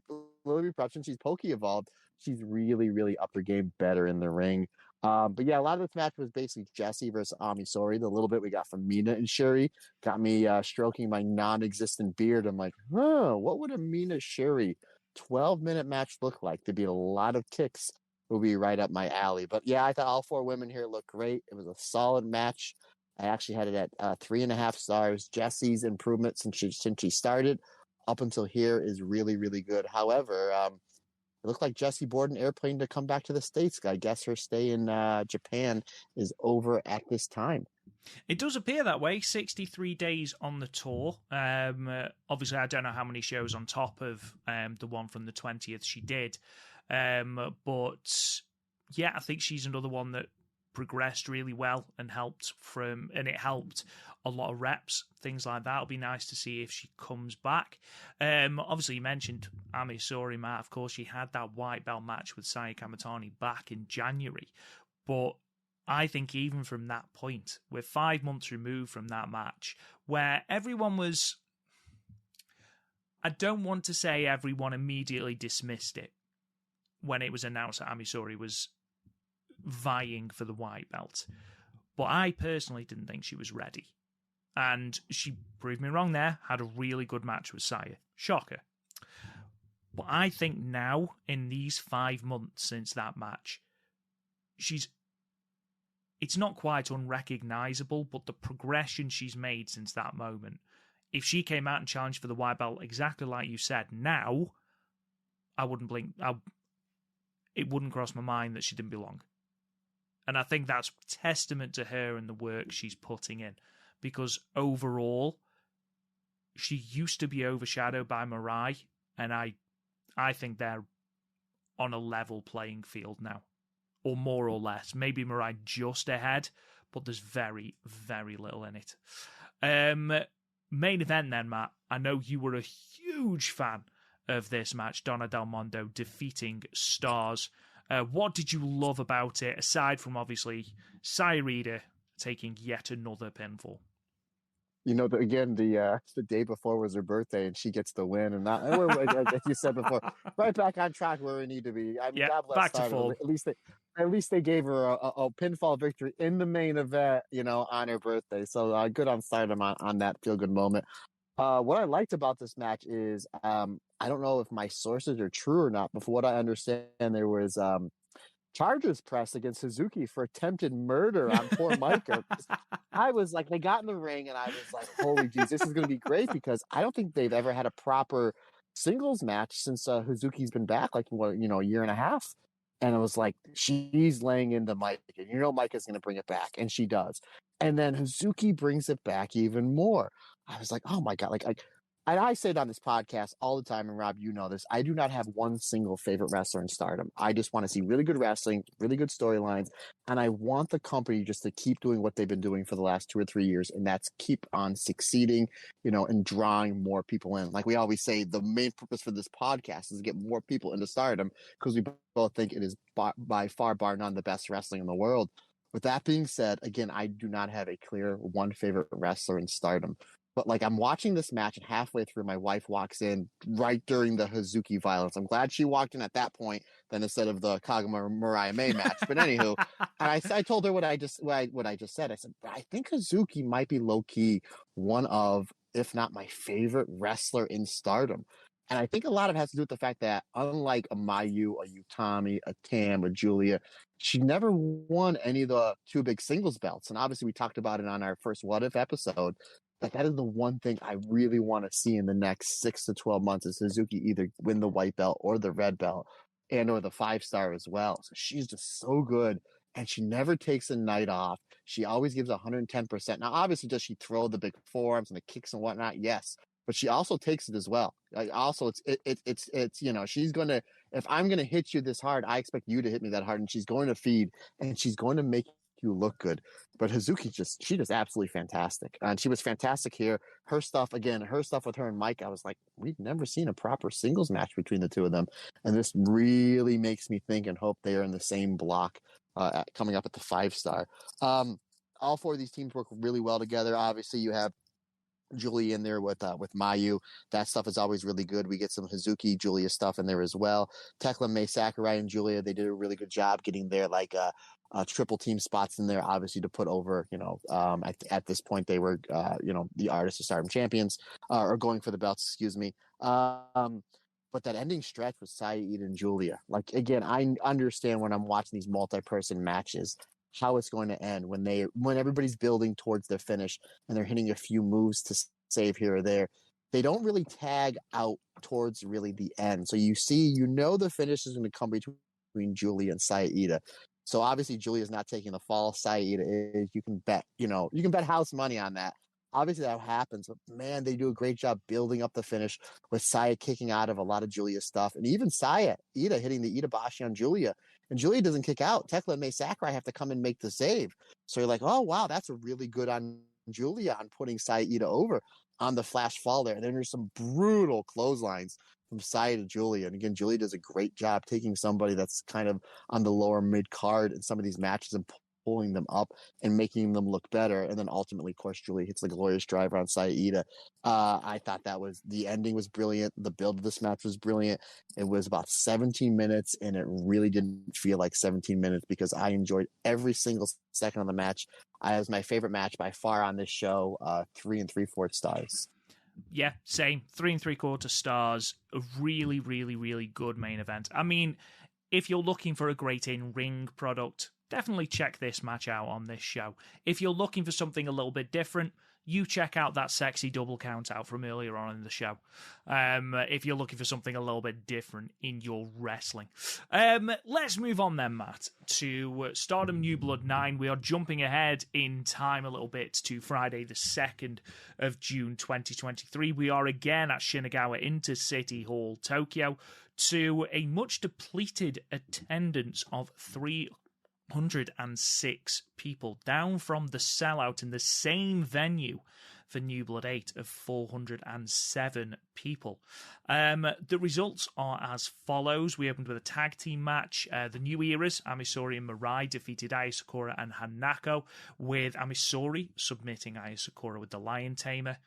be proud. Since she's Poke evolved, she's really, really up her game better in the ring. But yeah, a lot of this match was basically Jessie versus Ami Sourei. The little bit we got from Mina and Shuri got me stroking my non-existent beard. I'm like, what would a Mina Shuri 12-minute match look like? There'd be a lot of kicks. Will be right up my alley. But yeah, I thought all four women here looked great. It was a solid match. I actually had it at 3.5 stars. Jessie's improvement since she started up until here is really, really good. However, it looked like Jessie boarded an airplane to come back to the States. I guess her stay in Japan is over at this time. It does appear that way. 63 days on the tour. Obviously, I don't know how many shows on top of the one from the 20th she did. But yeah, I think she's another one that progressed really well and it helped a lot of reps, things like that. It'll be nice to see if she comes back. Obviously, you mentioned Ami Sourei, Matt. Of course, she had that white belt match with Saya Kamatani back in January. But I think even from that point, we're 5 months removed from that match, where everyone was... I don't want to say everyone immediately dismissed it when it was announced that Ami Sourei was vying for the white belt. But I personally didn't think she was ready. And she proved me wrong there, had a really good match with Saya. Shocker. But I think now, in these 5 months since that match, it's not quite unrecognisable, but the progression she's made since that moment, if she came out and challenged for the white belt exactly like you said, now, I wouldn't blink. It wouldn't cross my mind that she didn't belong. And I think that's testament to her and the work she's putting in. Because overall, she used to be overshadowed by Mirai, and I think they're on a level playing field now. Or more or less. Maybe Mirai just ahead, but there's very, very little in it. Main event then, Matt. I know you were a huge fan of this match, Donna Del Mondo defeating Stars. What did you love about it, aside from obviously Sairida taking yet another pinfall? Again, the day before was her birthday, and she gets the win, and as you said before, right back on track where we need to be. I mean, God bless back Stardom. to full. At least they gave her a pinfall victory in the main event, on her birthday. So good on Stardom on that feel good moment. What I liked about this match is I don't know if my sources are true or not, but from what I understand, there was charges pressed against Suzuki for attempted murder on poor Micah. I was like, they got in the ring, and I was like, holy jeez, this is going to be great, because I don't think they've ever had a proper singles match since Hazuki's been back, like, a year and a half. And it was like, she's laying into Micah, and Micah's going to bring it back, and she does. And then Hazuki brings it back even more. I was like, oh my God, and I say it on this podcast all the time, and Rob, you know this. I do not have one single favorite wrestler in Stardom. I just want to see really good wrestling, really good storylines, and I want the company just to keep doing what they've been doing for the last 2 or 3 years, and that's keep on succeeding, and drawing more people in. Like we always say, the main purpose for this podcast is to get more people into Stardom, because we both think it is by far, bar none, the best wrestling in the world. With that being said, again, I do not have a clear one favorite wrestler in Stardom. But I'm watching this match, and halfway through, my wife walks in right during the Hazuki violence. I'm glad she walked in at that point than instead of the Kagama Mariah May match. But anywho, and I told her what I just said. I said, I think Hazuki might be low key one of, if not my favorite wrestler in Stardom. And I think a lot of it has to do with the fact that, unlike a Mayu, a Utami, a Tam, a Julia, she never won any of the 2 big singles belts. And obviously, we talked about it on our first What If episode. That is the one thing I really want to see in the next 6 to 12 months, is Suzuki either win the white belt or the red belt, and or the 5-star as well. So she's just so good, and she never takes a night off. She always gives 110%. Now, obviously, does she throw the big forearms and the kicks and whatnot? Yes, but she also takes it as well. Also, it's she's going to, if I'm going to hit you this hard, I expect you to hit me that hard, and she's going to feed, and she's going to make you look good. But Hazuki she just absolutely fantastic. And she was fantastic here. Her stuff with her and Mike, I was like, we've never seen a proper singles match between the two of them. And this really makes me think and hope they are in the same block coming up at the 5-star. All four of these teams work really well together. Obviously, you have Julia in there with Mayu. That stuff is always really good. We get some Hazuki, Julia stuff in there as well. Tekla, May, Sakurai, and Julia, they did a really good job getting their triple team spots in there, obviously to put over, at this point they were, the Artists of Stardom champions, or going for the belts, excuse me. But that ending stretch with Saeed and Julia, like, again, I understand when I'm watching these multi-person matches how it's going to end when everybody's building towards their finish and they're hitting a few moves to save here or there. They don't really tag out towards really the end. So the finish is going to come between Julia and Saida. So obviously Julia's not taking the fall. Saida is. You can bet house money on that. Obviously that happens, but man, they do a great job building up the finish with Saya kicking out of a lot of Julia's stuff, and even Ida hitting the Itabashi on Julia, and Julia doesn't kick out. Tekla and May Sakurai have to come and make the save. So you're like, oh wow, that's a really good on Julia on putting Ida over on the flash fall there. And then there's some brutal clotheslines from Saya to Julia, and again, Julia does a great job taking somebody that's kind of on the lower mid card in some of these matches and pulling them up and making them look better. And then ultimately, of course, Julia hits the glorious driver on Saida. I thought the ending was brilliant. The build of this match was brilliant. It was about 17 minutes, and it really didn't feel like 17 minutes because I enjoyed every single second of the match. It was my favorite match by far on this show, 3 3/4 stars. Yeah, same. 3 3/4 stars. A really, really, really good main event. I mean, if you're looking for a great in-ring product, definitely check this match out on this show. If you're looking for something a little bit different, you check out that sexy double count out from earlier on in the show. If you're looking for something a little bit different in your wrestling. Let's move on then, Matt, to Stardom New Blood 9. We are jumping ahead in time a little bit to Friday the 2nd of June 2023. We are again at Shinagawa Intercity Hall, Tokyo, to a much depleted attendance of 306 people, down from the sellout in the same venue for New Blood 8 of 407 people. The results are as follows. We opened with a tag team match. The New Eras, Amisori and Mirai, defeated Aya Sakura and Hanako, with Amisori submitting Aya Sakura with the Lion Tamer.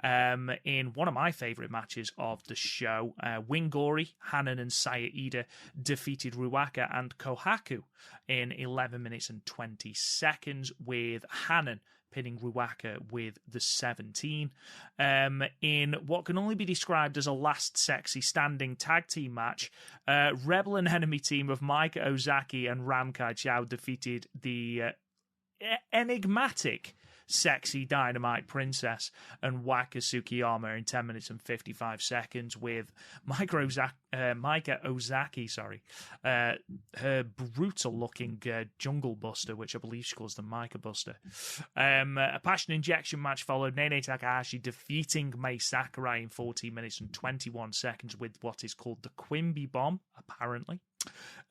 In one of my favourite matches of the show, Wingori, Hanan and Saida defeated Ruaka and Kohaku in 11 minutes and 20 seconds, with Hanan pinning Ruaka with the 17. In what can only be described as a last sexy standing tag team match, Rebel and Enemy team of Maika Ozaki and Ramkai Chao defeated the enigmatic Sexy Dynamite Princess and Waka Tsukiyama in 10 minutes and 55 seconds, with Maika Ozaki, her brutal-looking Jungle Buster, which I believe she calls the Maika Buster. A passion injection match followed, Nene Takahashi defeating Mai Sakurai in 14 minutes and 21 seconds with what is called the Quimby Bomb, apparently.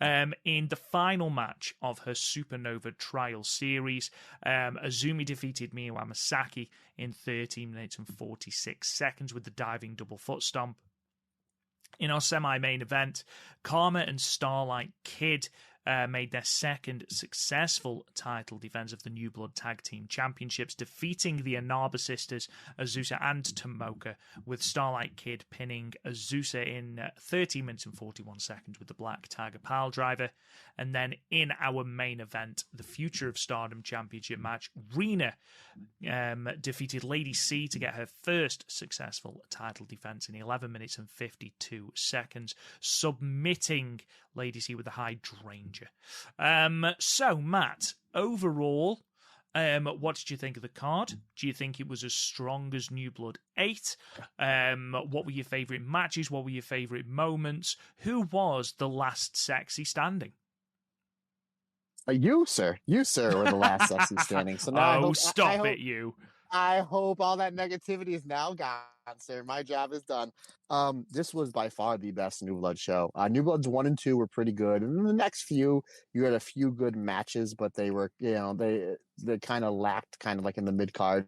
In the final match of her Supernova Trial Series, Azumi defeated Miyu Amasaki in 13 minutes and 46 seconds with the diving double foot stomp. In our semi-main event, Karma and Starlight Kid made their second successful title defense of the New Blood Tag Team Championships, defeating the Inaba sisters, Azusa and Tomoka, with Starlight Kid pinning Azusa in 13 minutes and 41 seconds with the Black Tiger Pile Driver. And then in our main event, the Future of Stardom Championship match, Rina defeated Lady C to get her first successful title defense in 11 minutes and 52 seconds, submitting Lady C with a Hydrangea. So, Matt, overall, what did you think of the card? Do you think it was as strong as New Blood 8? What were your favourite matches? What were your favourite moments? Who was the last sexy standing? You, sir, were the last sexy standing. So now stop it, you. I hope all that negativity is now gone. sir. My job is done. This was by far the best New Blood show. New Bloods 1 and 2 were pretty good. And the next few, you had a few good matches, but they were, they kind of lacked kind of like in the mid card.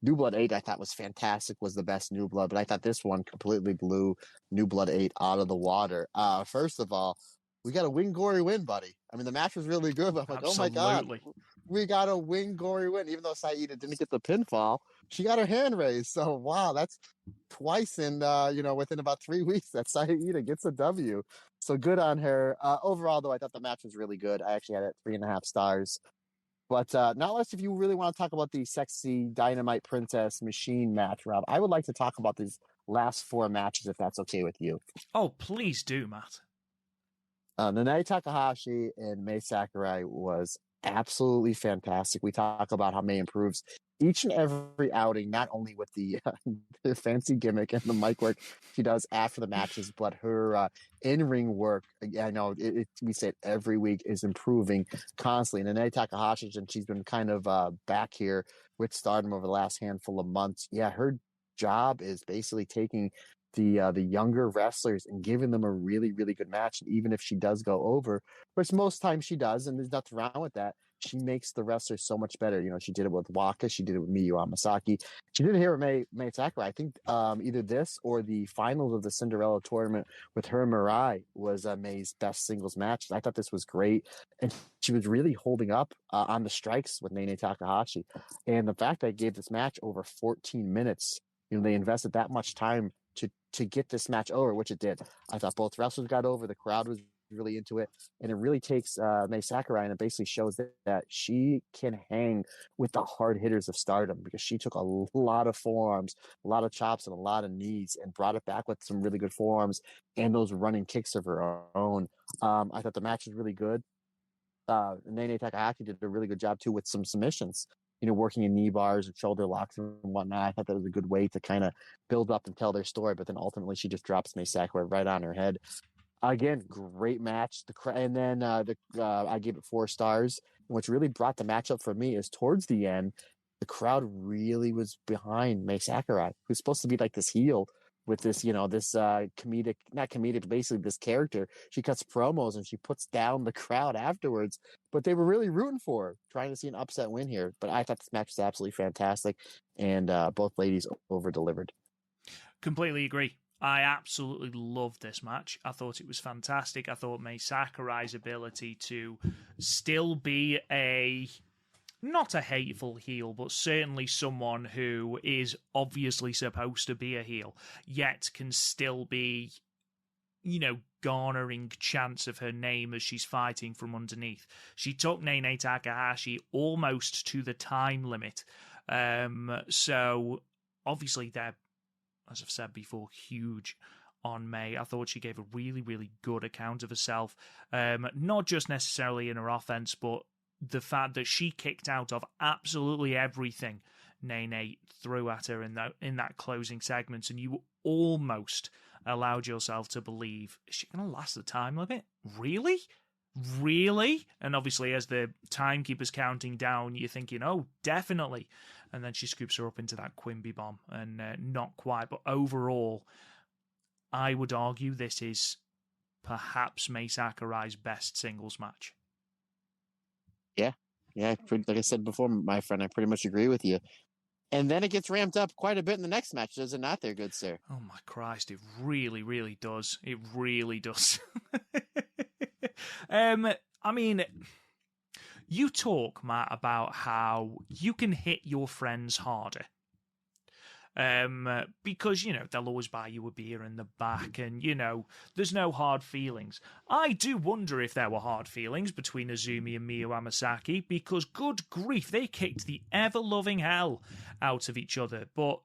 New Blood 8, I thought was fantastic, was the best New Blood, but I thought this one completely blew New Blood 8 out of the water. First of all, we got a win gory win, buddy. I mean, the match was really good, but I'm like, Absolutely. oh my God, we got a win gory win. Even though Saida didn't get the pinfall, she got her hand raised. So, wow, that's twice in, within about 3 weeks that Saida gets a W. So good on her. Overall, though, I thought the match was really good. I actually had it 3.5 stars. But not less if you really want to talk about the sexy Dynamite Princess Machine match, Rob. I would like to talk about these last 4 matches, if that's okay with you. Oh, please do, Matt. Nanae Takahashi and Mei Sakurai was absolutely fantastic. We talk about how Mei improves each and every outing, not only with the fancy gimmick and the mic work she does after the matches, but her in-ring work. I know we say it every week is improving constantly. Nanae Takahashi, and she's been kind of back here with Stardom over the last handful of months. Yeah, her job is basically taking the younger wrestlers and giving them a really, really good match. And even if she does go over, which most times she does, and there's nothing wrong with that, she makes the wrestlers so much better. She did it with Waka, she did it with Miyu Amasaki, she did it here with Mei Sakurai. I think either this or the finals of the Cinderella tournament with her and Mirai was Mei's best singles match. I thought this was great, and she was really holding up on the strikes with Nene Takahashi. And the fact that I gave this match over 14 minutes, they invested that much time to get this match over, which it did. I thought both wrestlers got over. The crowd was really into it, and it really takes Mei Sakurai, and it basically shows that she can hang with the hard hitters of Stardom, because she took a lot of forearms, a lot of chops, and a lot of knees, and brought it back with some really good forearms and those running kicks of her own. I thought the match was really good. Nene Takahashi did a really good job too with some submissions, working in knee bars and shoulder locks and whatnot. I thought that was a good way to kind of build up and tell their story, but then ultimately she just drops Mei Sakurai right on her head. Again, great match. And then I gave it 4 stars. And what's really brought the match up for me is towards the end, the crowd really was behind Mei Sakurai, who's supposed to be like this heel with this, this comedic, not comedic, but basically this character. She cuts promos and she puts down the crowd afterwards, but they were really rooting for her, trying to see an upset win here. But I thought this match was absolutely fantastic, and both ladies over-delivered. Completely agree. I absolutely loved this match. I thought it was fantastic. I thought Mei Sakurai's ability to still be not a hateful heel, but certainly someone who is obviously supposed to be a heel, yet can still be, garnering chants of her name as she's fighting from underneath. She took Nene Takahashi almost to the time limit. So obviously they're, as I've said before, huge on Mei. I thought she gave a really, really good account of herself, not just necessarily in her offense, but the fact that she kicked out of absolutely everything Nene threw at her in that closing segment, and you almost allowed yourself to believe, is she going to last the time limit? Really? And obviously, as the timekeeper's counting down, you're thinking, oh, definitely. And then she scoops her up into that Quimby bomb, and not quite. But overall, I would argue this is perhaps Mei Sakurai's best singles match. Yeah, like I said before, my friend, I pretty much agree with you. And then it gets ramped up quite a bit in the next match, does it not there, good sir? Oh my Christ, it really, really does. It really does. I mean, you talk, Matt, about how you can hit your friends harder. Because, they'll always buy you a beer in the back and, there's no hard feelings. I do wonder if there were hard feelings between Azumi and Miyu Amasaki, because good grief, they kicked the ever-loving hell out of each other. But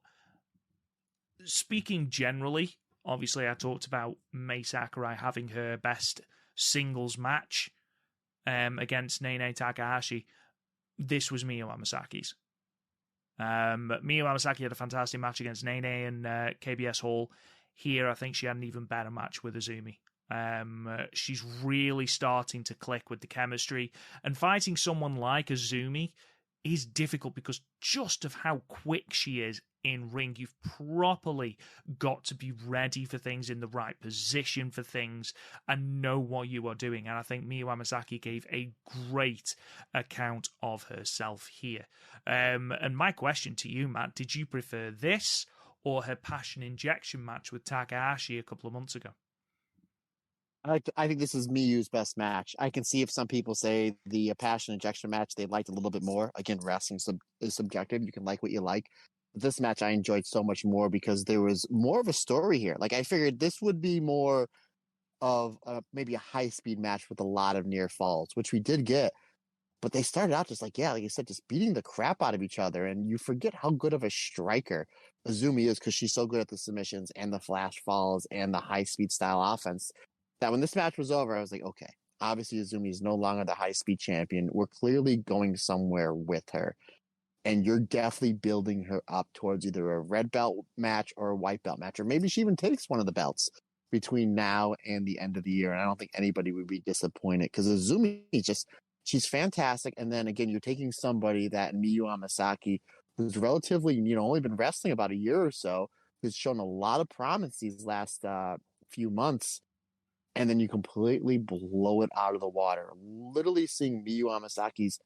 speaking generally, obviously I talked about Mei Sakurai having her best singles match against Nene Takahashi. This was Miyu Amasaki's. Miyu Amasaki had a fantastic match against Nene and KBS Hall. Here, I think she had an even better match with Azumi. She's really starting to click with the chemistry. And fighting someone like Azumi is difficult because just of how quick she is in ring. You've properly got to be ready for things, in the right position for things, and know what you are doing. And I think Miyu Amasaki gave a great account of herself here. And my question to you, Matt, did you prefer this or her passion injection match with Takahashi a couple of months ago? I think this is Miyu's best match. I can see if some people say the passion injection match they liked a little bit more. Again, wrestling is subjective. You can like what you like. But this match I enjoyed so much more because there was more of a story here. Like I figured this would be more of maybe a high speed match with a lot of near falls, which we did get. But they started out just like you said, just beating the crap out of each other. And you forget how good of a striker Azumi is because she's so good at the submissions and the flash falls and the high speed style offense that when this match was over, I was like, okay, obviously Azumi is no longer the high speed champion. We're clearly going somewhere with her. And you're definitely building her up towards either a red belt match or a white belt match, or maybe she even takes one of the belts between now and the end of the year. And I don't think anybody would be disappointed because Azumi is she's fantastic. And then again, you're taking somebody that Miyu Amasaki, who's relatively, only been wrestling about a year or so, who's shown a lot of promise these last few months. And then you completely blow it out of the water. Literally seeing Miyu Amasaki's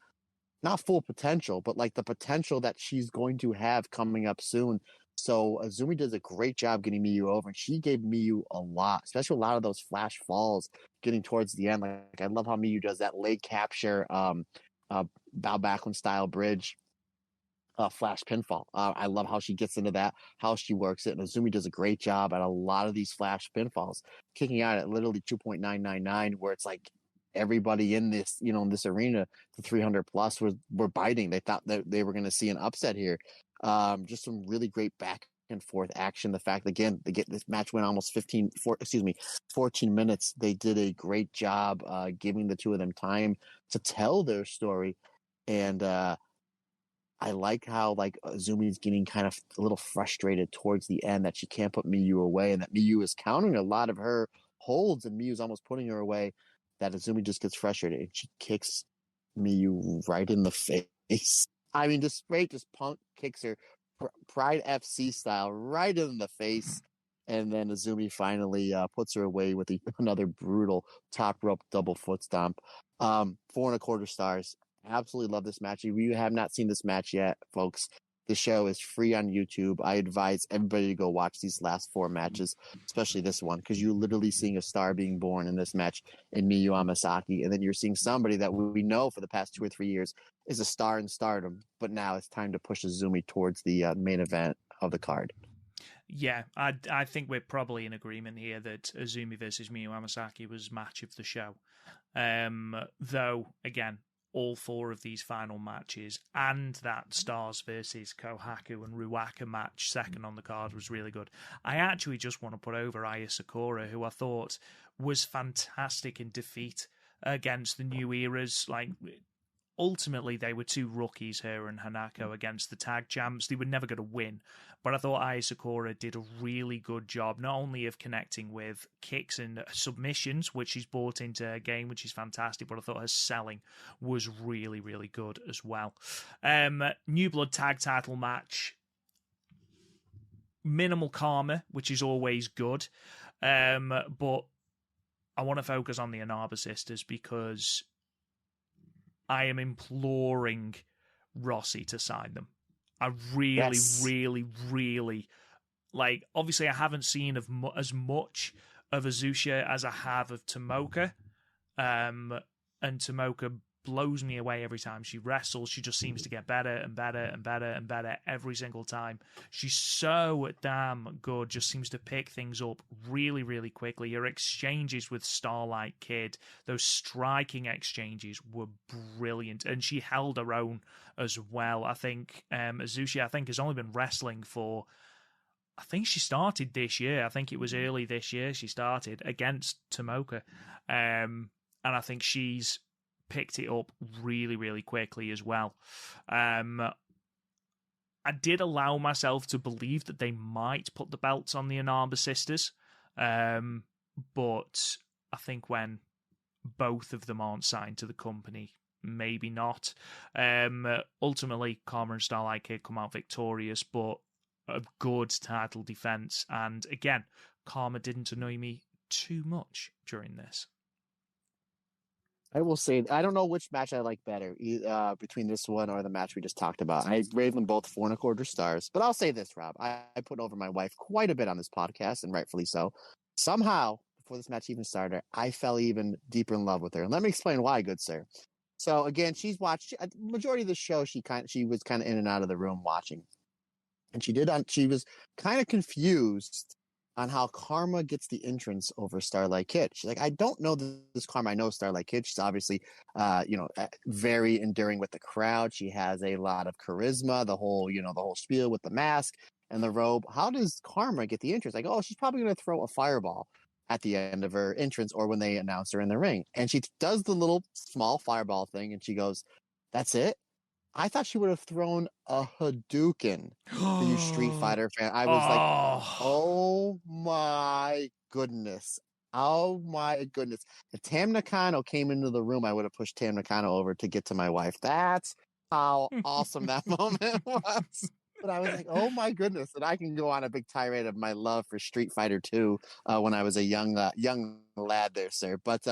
not full potential, but like the potential that she's going to have coming up soon. So Azumi does a great job getting Miyu over, and she gave Miyu a lot, especially a lot of those flash falls getting towards the end. Like I love how Miyu does that leg capture, Bow Backlund style bridge. Flash pinfall. I love how she gets into that, how she works it. And Azumi does a great job at a lot of these flash pinfalls, kicking out at literally 2.999, where it's like everybody in this, in this arena, the 300 plus were biting. They thought that they were going to see an upset here. Just some really great back and forth action. The fact, again, this match went almost 14 minutes. They did a great job giving the two of them time to tell their story. And, I like how Azumi's getting kind of a little frustrated towards the end that she can't put Miyu away and that Miyu is countering a lot of her holds and Miyu's almost putting her away, that Azumi just gets frustrated and she kicks Miyu right in the face. I mean, just punk kicks her Pride FC style right in the face. And then Azumi finally puts her away with another brutal top rope double foot stomp. 4.25 stars. Absolutely love this match. If you have not seen this match yet, folks, the show is free on YouTube. I advise everybody to go watch these last 4 matches, especially this one, because you're literally seeing a star being born in this match in Miyu Amasaki. And then you're seeing somebody that we know for the past 2 or 3 years is a star in Stardom, but now it's time to push Azumi towards the main event of the card. Yeah, I think we're probably in agreement here that Azumi versus Miyu Amasaki was match of the show. Though, again, all 4 of these final matches and that Stars versus Kohaku and Ruaka match second on the card was really good. I actually just want to put over Aya Sakura, who I thought was fantastic in defeat against the New Eras. Ultimately, they were 2 rookies, her and Hanako, against the tag champs. They were never going to win. But I thought Aya Sakura did a really good job, not only of connecting with kicks and submissions, which she's brought into her game, which is fantastic, but I thought her selling was really, really good as well. New Blood tag title match. Minimal karma, which is always good. But I want to focus on the Inaba sisters because I am imploring Rossi to sign them. I really, really, really obviously I haven't seen as much of Azusa as I have of Tomoka. And Tomoka blows me away every time she wrestles. She just seems to get better and better and better and better every single time. She's so damn good, just seems to pick things up really, really quickly. Her exchanges with Starlight Kid, those striking exchanges were brilliant, and she held her own as well. I think Azusa, has only been wrestling for, I think she started this year. I think it was early this year she started against Tomoka. And I think she's picked it up really, really quickly as well. I did allow myself to believe that they might put the belts on the Inaba sisters, but I think when both of them aren't signed to the company, maybe not. Ultimately, Karma and Starlight Kid come out victorious, but a good title defense. And again, Karma didn't annoy me too much during this. I will say, I don't know which match I like better between this one or the match we just talked about. I gave them both 4.25 stars, but I'll say this, Rob. I put over my wife quite a bit on this podcast, and rightfully so. Somehow, before this match even started, I fell even deeper in love with her. And let me explain why, good sir. So again, she's watched majority of the show. She was kind of in and out of the room watching, and she was kind of confused on how Karma gets the entrance over Starlight Kid. She's like, I don't know this Karma. I know Starlight Kid. She's obviously, very enduring with the crowd. She has a lot of charisma. The whole spiel with the mask and the robe. How does Karma get the entrance? Like, oh, she's probably going to throw a fireball at the end of her entrance or when they announce her in the ring. And she does the little small fireball thing, and she goes, "That's it." I thought she would have thrown a Hadouken for you Street Fighter fan. I was like, oh my goodness. Oh my goodness. If Tam Nakano came into the room, I would have pushed Tam Nakano over to get to my wife. That's how awesome that moment was. But I was like, oh my goodness. And I can go on a big tirade of my love for Street Fighter 2 when I was a young lad there, sir. But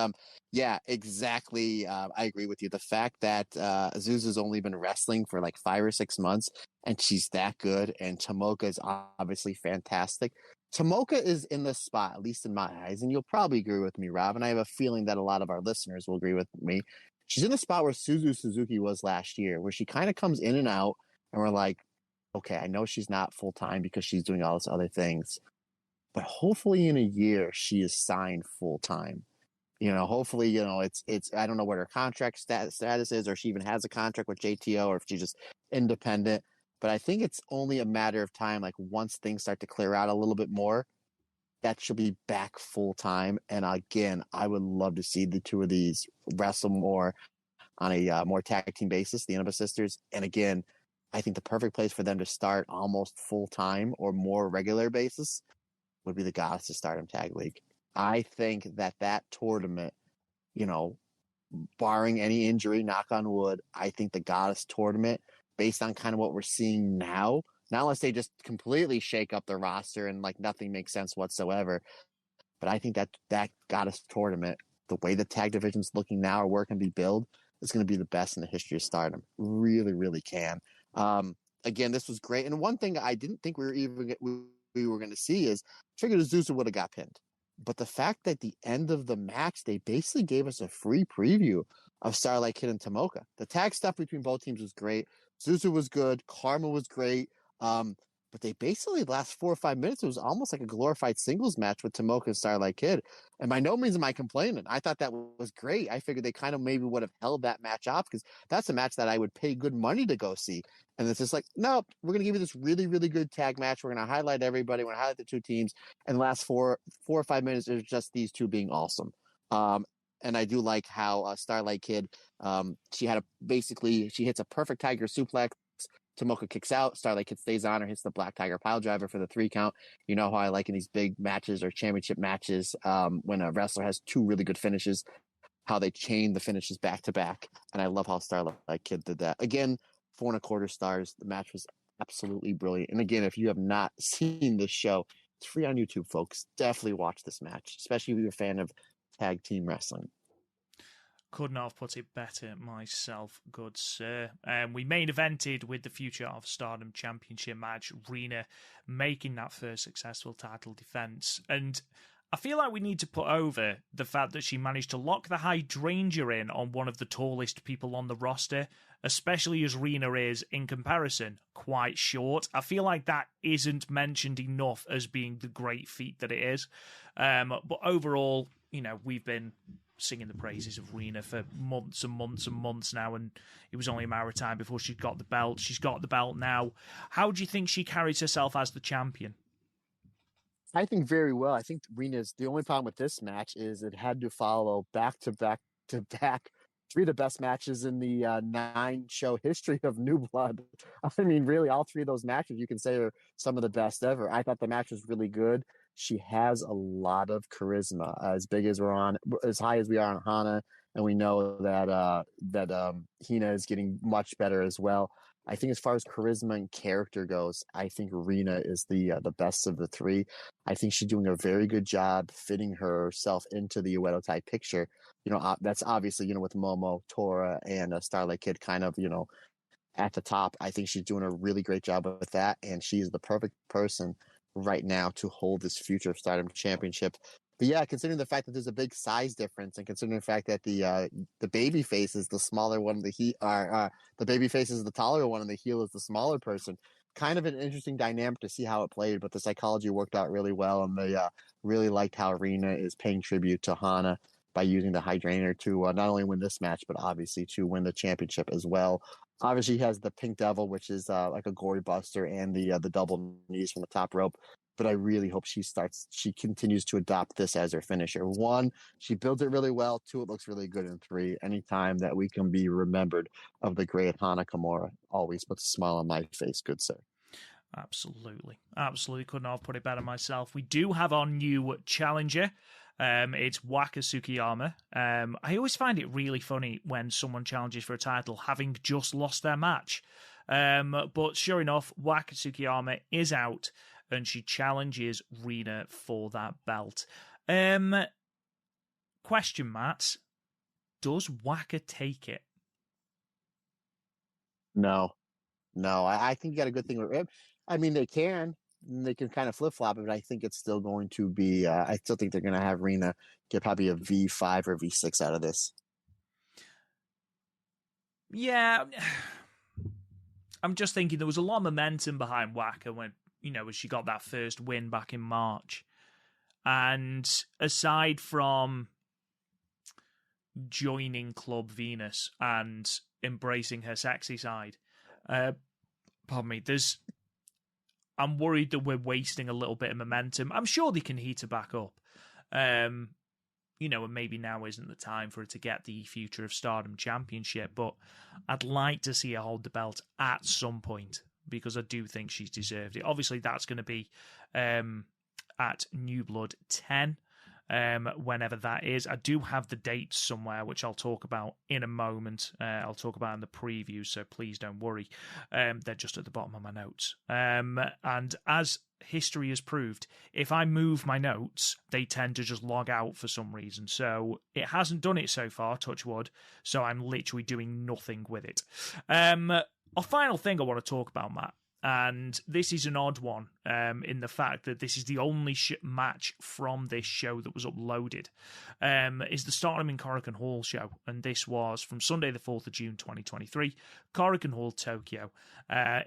yeah, exactly. I agree with you. The fact that Azusa's only been wrestling for like 5 or 6 months and she's that good, and Tomoka is obviously fantastic. Tomoka is in the spot, at least in my eyes, and you'll probably agree with me, Rob, and I have a feeling that a lot of our listeners will agree with me. She's in the spot where Suzu Suzuki was last year, where she kind of comes in and out, and we're like, okay, I know she's not full-time because she's doing all this other things, but hopefully in a year she is signed full-time. Hopefully, it's I don't know what her contract status is, or she even has a contract with JTO, or if she's just independent. But I think it's only a matter of time, like once things start to clear out a little bit more, that she'll be back full-time. And again, I would love to see the two of these wrestle more on a more tag team basis, the Inaba sisters. And again, I think the perfect place for them to start almost full-time or more regular basis would be the Goddess of Stardom Tag League. I think that tournament, barring any injury, knock on wood, I think the Goddess tournament, based on kind of what we're seeing now, not unless they just completely shake up the roster and like nothing makes sense whatsoever, but I think that Goddess tournament, the way the tag division's looking now or where it can be built, is going to be the best in the history of Stardom. Really, really can. Again, this was great. And one thing I didn't think we were going to see is I figured Azusa would have got pinned. But the fact that at the end of the match, they basically gave us a free preview of Starlight Kid and Tomoka. The tag stuff between both teams was great. Azusa was good. Karma was great. But they basically, the last 4 or 5 minutes, it was almost like a glorified singles match with Tomoka and Starlight Kid. And by no means am I complaining. I thought that was great. I figured they kind of maybe would have held that match off because that's a match that I would pay good money to go see. And it's just like, no, we're going to give you this really, really good tag match. We're going to highlight everybody. We're going to highlight the two teams. And the last 4 or 5 minutes is just these two being awesome. And I do like how Starlight Kid, she hits a perfect tiger suplex. Tomoka kicks out. Starlight Kid stays on or hits the Black Tiger pile driver for the 3 count. You know how I like in these big matches or championship matches when a wrestler has 2 really good finishes, how they chain the finishes back to back. And I love how Starlight Kid did that. Again, 4.25 stars. The match was absolutely brilliant. And again, if you have not seen this show, it's free on YouTube, folks. Definitely watch this match, especially if you're a fan of tag team wrestling. Could not have put it better myself, good sir. We main evented with the Future of Stardom Championship match, Rina making that first successful title defense. And I feel like we need to put over the fact that she managed to lock the hydrangea in on one of the tallest people on the roster, especially as Rina is, in comparison, quite short. I feel like that isn't mentioned enough as being the great feat that it is. But overall, we've been singing the praises of Rina for months and months and months now, and it was only a matter of time before she got the belt. She's got the belt now. How do you think she carries herself as the champion? I think very well. I think the only problem with this match is it had to follow back to back 3 of the best matches in the 9-show history of New Blood. I mean, really, all 3 of those matches you can say are some of the best ever. I thought the match was really good. She has a lot of charisma. As high as we are on Hana, and we know that Hina is getting much better as well. I think as far as charisma and character goes, I think Rena is the best of the three. I think she's doing a very good job fitting herself into the Uedo Tai picture. That's obviously, with Momo, Tora, and Starlight Kid kind of, at the top. I think she's doing a really great job with that, and she's the perfect person right now to hold this future Stardom Championship. But yeah, considering the fact that there's a big size difference, and considering the fact that the baby face is the smaller one, the baby face is the taller one, and the heel is the smaller person. Kind of an interesting dynamic to see how it played, but the psychology worked out really well, and they really liked how Rena is paying tribute to Hana by using the Hydrainer to not only win this match, but obviously to win the championship as well. Obviously, he has the Pink Devil, which is like a gory buster, and the double knees from the top rope. But I really hope she continues to adopt this as her finisher. 1, she builds it really well. 2, it looks really good. And 3, anytime that we can be remembered of the great Hana Kimura, always puts a smile on my face, good sir. Absolutely. Absolutely couldn't have put it better myself. We do have our new challenger. It's Waka Tsukiyama. I always find it really funny when someone challenges for a title having just lost their match. But sure enough, Waka Tsukiyama is out and she challenges Rena for that belt. Question, Matt. Does Waka take it? No. I think you got a good thing with it. I mean, they can kind of flip-flop it, but I think it's still going to be, I still think they're going to have Rena get probably a V5 or V6 out of this. Yeah. I'm just thinking there was a lot of momentum behind Waka when, as she got that first win back in March. And aside from joining Club Venus and embracing her sexy side, pardon me, I'm worried that we're wasting a little bit of momentum. I'm sure they can heat her back up. And maybe now isn't the time for her to get the Future of Stardom Championship, but I'd like to see her hold the belt at some point because I do think she's deserved it. Obviously, that's going to be at New Blood 10, whenever that is. I do have the dates somewhere, which I'll talk about in a moment. I'll talk about in the preview, so please don't worry. They're just at the bottom of my notes. And as history has proved, if I move my notes, they tend to just log out for some reason. So it hasn't done it so far, touch wood, so I'm literally doing nothing with it. A final thing I want to talk about, Matt, and this is an odd one in the fact that this is the only match from this show that was uploaded, is the Stardom in Korakuen Hall show. And this was from Sunday the 4th of June 2023, Korakuen Hall, Tokyo,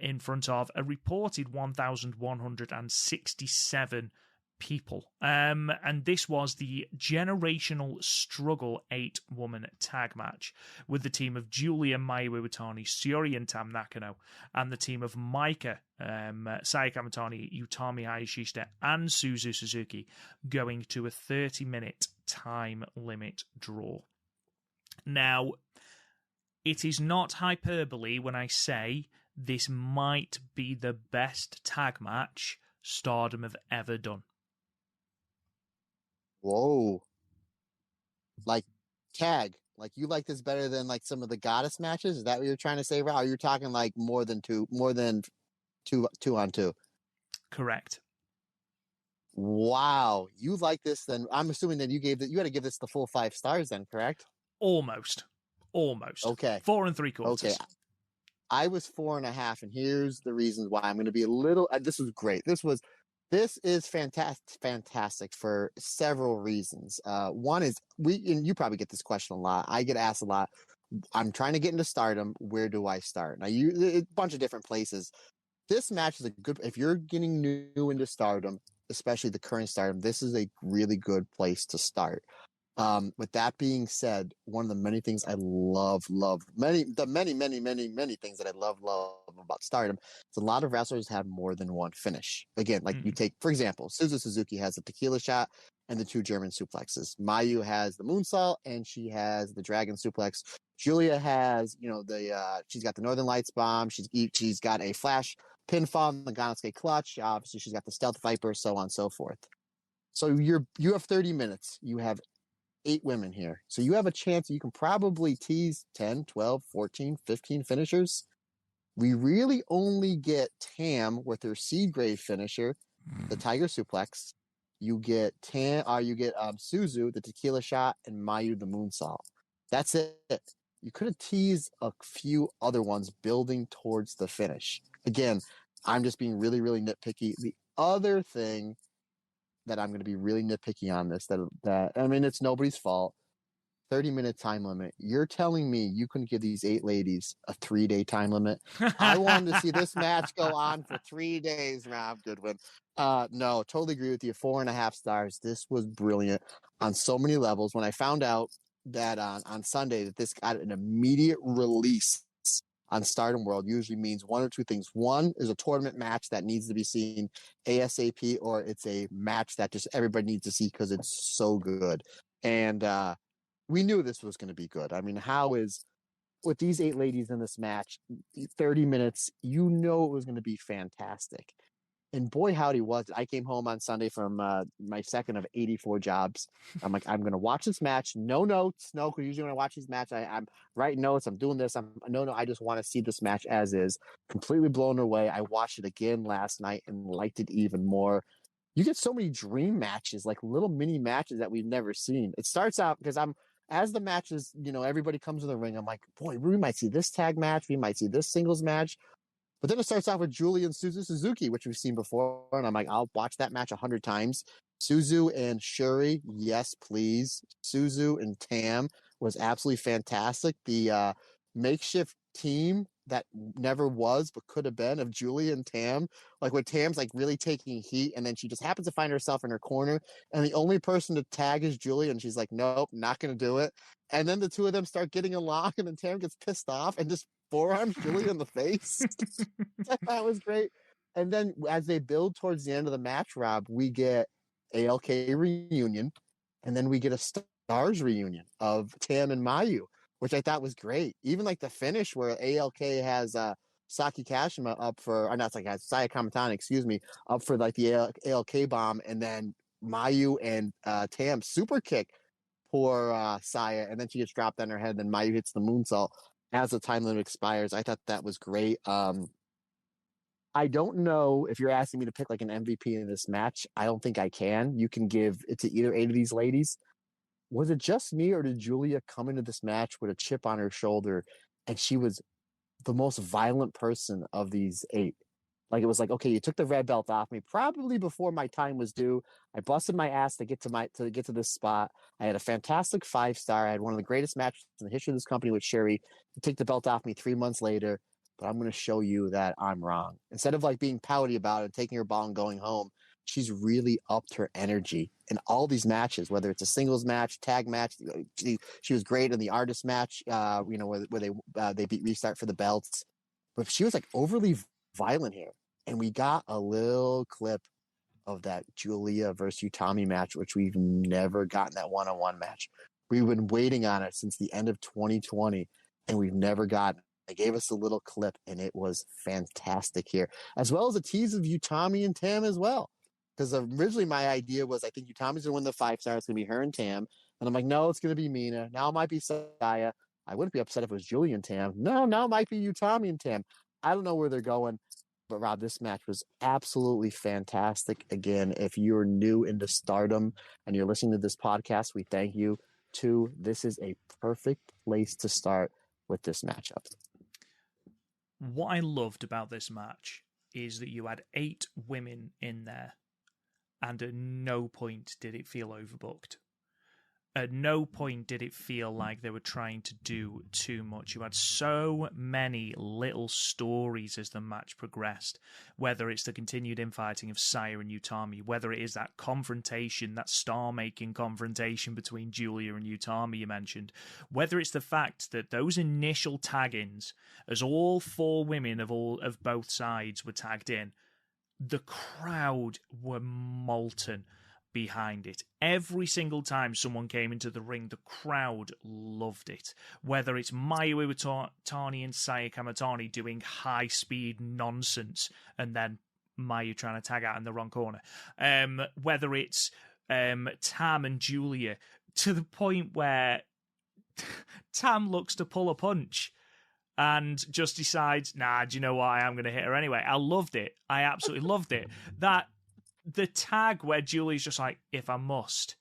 in front of a reported 1,167 people. And this was the Generational Struggle 8-woman tag match with the team of Julia Mayu Iwatani, Syuri and Tam Nakano, and the team of Maika, Sayaka Mitani, Utami Hayashishita, and Suzu Suzuki going to a 30-minute time limit draw. Now, it is not hyperbole when I say this might be the best tag match Stardom have ever done. Whoa. Like tag. Like you like this better than like some of the goddess matches? Is that what you're trying to say, Rob? Or you're talking like more than two on two? Correct. Wow. You like this then? I'm assuming that you had to give this the full 5 stars then, correct? Almost. Okay. 4 3/4. Okay. I was 4.5, and here's the reasons why. I'm going to be a little. This was great. This is fantastic for several reasons. One is and you probably get this question a lot. I get asked a lot. I'm trying to get into Stardom. Where do I start? Now, a bunch of different places. This match is if you're getting new into Stardom, especially the current Stardom, this is a really good place to start. With that being said, one of the many things I love, many things that I love about Stardom is a lot of wrestlers have more than one finish. Again, like you take, for example, Suzu Suzuki has the tequila shot and the 2 German suplexes. Mayu has the moonsault and she has the dragon suplex. Julia has, she's got the Northern Lights bomb. She's got a flash pinfall, the Ganosuke clutch. Obviously, she's got the stealth viper, so on and so forth. So you have 30 minutes. You have 8 women here. So you have a chance. You can probably tease 10, 12, 14, 15 finishers. We really only get Tam with her Seagrave finisher, the Tiger Suplex. You get Suzu, the Tequila Shot, and Mayu, the Moonsault. That's it. You could have teased a few other ones building towards the finish. Again, I'm just being really, really nitpicky. The other thing that I'm going to be really nitpicky on this, that I mean, it's nobody's fault. 30-minute time limit. You're telling me you couldn't give these 8 ladies a 3-day time limit? I wanted to see this match go on for 3 days, Rob Goodwin. No, totally agree with you. 4.5 stars. This was brilliant on so many levels. When I found out that on Sunday that this got an immediate release on Stardom World, usually means one or two things. One is a tournament match that needs to be seen ASAP, or it's a match that just everybody needs to see because it's so good. And we knew this was going to be good. I mean, with these 8 ladies in this match, 30 minutes, you know it was going to be fantastic. And boy, howdy was it. I came home on Sunday from my second of 84 jobs. I'm like, I'm going to watch this match. No notes. No, because usually when I watch these matches, I'm writing notes. I'm doing this. I just want to see this match as is. Completely blown away. I watched it again last night and liked it even more. You get so many dream matches, like little mini matches that we've never seen. It starts out because as the matches, everybody comes to the ring. I'm like, boy, we might see this tag match. We might see this singles match. But then it starts off with Julie and Suzu Suzuki, which we've seen before. And I'm like, I'll watch that match 100 times. Suzu and Shuri, yes, please. Suzu and Tam was absolutely fantastic. The makeshift team that never was but could have been of Julie and Tam, like where Tam's like really taking heat and then she just happens to find herself in her corner and the only person to tag is Julie and she's like, nope, not gonna do it. And then the two of them start getting along and then Tam gets pissed off and just forearms Julie in the face. That was great. And then as they build towards the end of the match, Rob, we get ALK reunion and then we get a Stars reunion of Tam and Mayu, which I thought was great. Even like the finish where ALK has Saki Kashima up for, or not Saki, Saya Kamatani, excuse me, up for like the ALK bomb, and then Mayu and Tam super kick for Saya, and then she gets dropped on her head, and then Mayu hits the moonsault as the time limit expires. I thought that was great. I don't know if you're asking me to pick like an MVP in this match. I don't think I can. You can give it to either 8 of these ladies. Was it just me, or did Julia come into this match with a chip on her shoulder and she was the most violent person of these 8? Like, it was like, okay, you took the red belt off me probably before my time was due. I busted my ass to get to this spot. I had a fantastic 5-star. I had one of the greatest matches in the history of this company with Sherry. You take the belt off me 3 months later, but I'm going to show you that I'm wrong. Instead of like being pouty about it, taking her ball and going home, she's really upped her energy in all these matches, whether it's a singles match, tag match. She was great in the artist match, where they beat Restart for the belts. But she was like overly violent here. And we got a little clip of that Julia versus Utami match, which we've never gotten, that one-on-one match. We've been waiting on it since the end of 2020, and we've never gotten it. They gave us a little clip, and it was fantastic here, as well as a tease of Utami and Tam as well. Because originally my idea was I think Utami's going to win the 5-star. It's going to be her and Tam. And I'm like, no, it's going to be Mina. Now it might be Saya. I wouldn't be upset if it was Julie and Tam. No, now it might be Utami and Tam. I don't know where they're going. But Rob, this match was absolutely fantastic. Again, if you're new into Stardom and you're listening to this podcast, we thank you too. This is a perfect place to start with this matchup. What I loved about this match is that you had 8 women in there, and at no point did it feel overbooked. At no point did it feel like they were trying to do too much. You had so many little stories as the match progressed, whether it's the continued infighting of Saya and Utami, whether it is that confrontation, that star-making confrontation between Julia and Utami you mentioned, whether it's the fact that those initial tag-ins, as all 4 women of both sides were tagged in, the crowd were molten behind it. Every single time someone came into the ring, the crowd loved it. Whether it's Mayu Iwatani and Saya Kamatani doing high-speed nonsense and then Mayu trying to tag out in the wrong corner. Whether it's Tam and Julia, to the point where Tam looks to pull a punch and just decides, nah, do you know what? I am going to hit her anyway. I loved it. I absolutely loved it. That the tag where Julia's just like, if I must.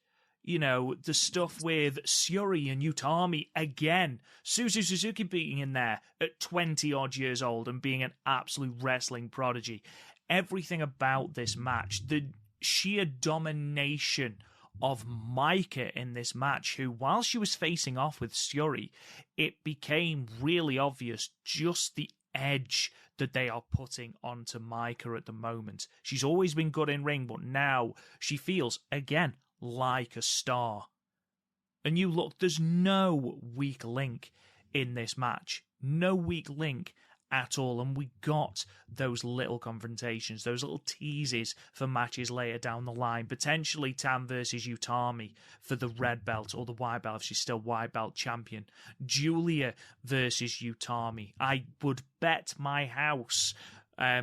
You know, the stuff with Syuri and Utami again. Suzu Suzuki being in there at 20-odd years old and being an absolute wrestling prodigy. Everything about this match, the sheer domination of Maika in this match, who, while she was facing off with Syuri, it became really obvious just the edge that they are putting onto Maika at the moment. She's always been good in ring, but now she feels, again, like a star. And you look, there's no weak link in this match. No weak link at all. And we got those little confrontations, those little teases for matches later down the line. Potentially Tam versus Utami for the red belt or the white belt if she's still white belt champion. Julia versus Utami. I would bet my house,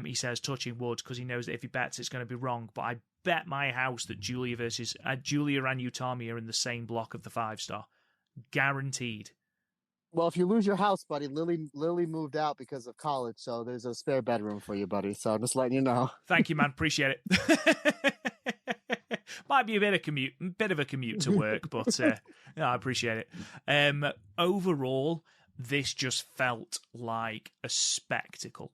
he says, touching wood, because he knows that if he bets it's going to be wrong, but I bet my house that Julia and Utami are in the same block of the 5-star. Guaranteed. Well, if you lose your house, buddy, Lily moved out because of college, so there's a spare bedroom for you, buddy. So I'm just letting you know. Thank you, man. Appreciate it. Might be a bit of a commute to work, but no, I appreciate it. Overall, this just felt like a spectacle.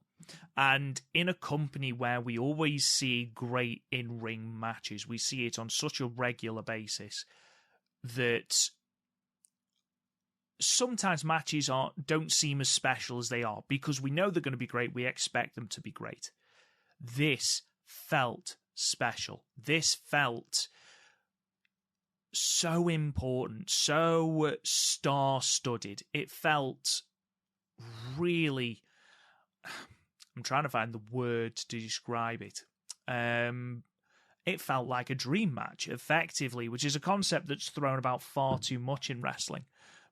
And in a company where we always see great in-ring matches, we see it on such a regular basis that sometimes matches don't seem as special as they are because we know they're going to be great. We expect them to be great. This felt special. This felt so important, so star-studded. It felt really... I'm trying to find the word to describe it. It felt like a dream match, effectively, which is a concept that's thrown about far too much in wrestling.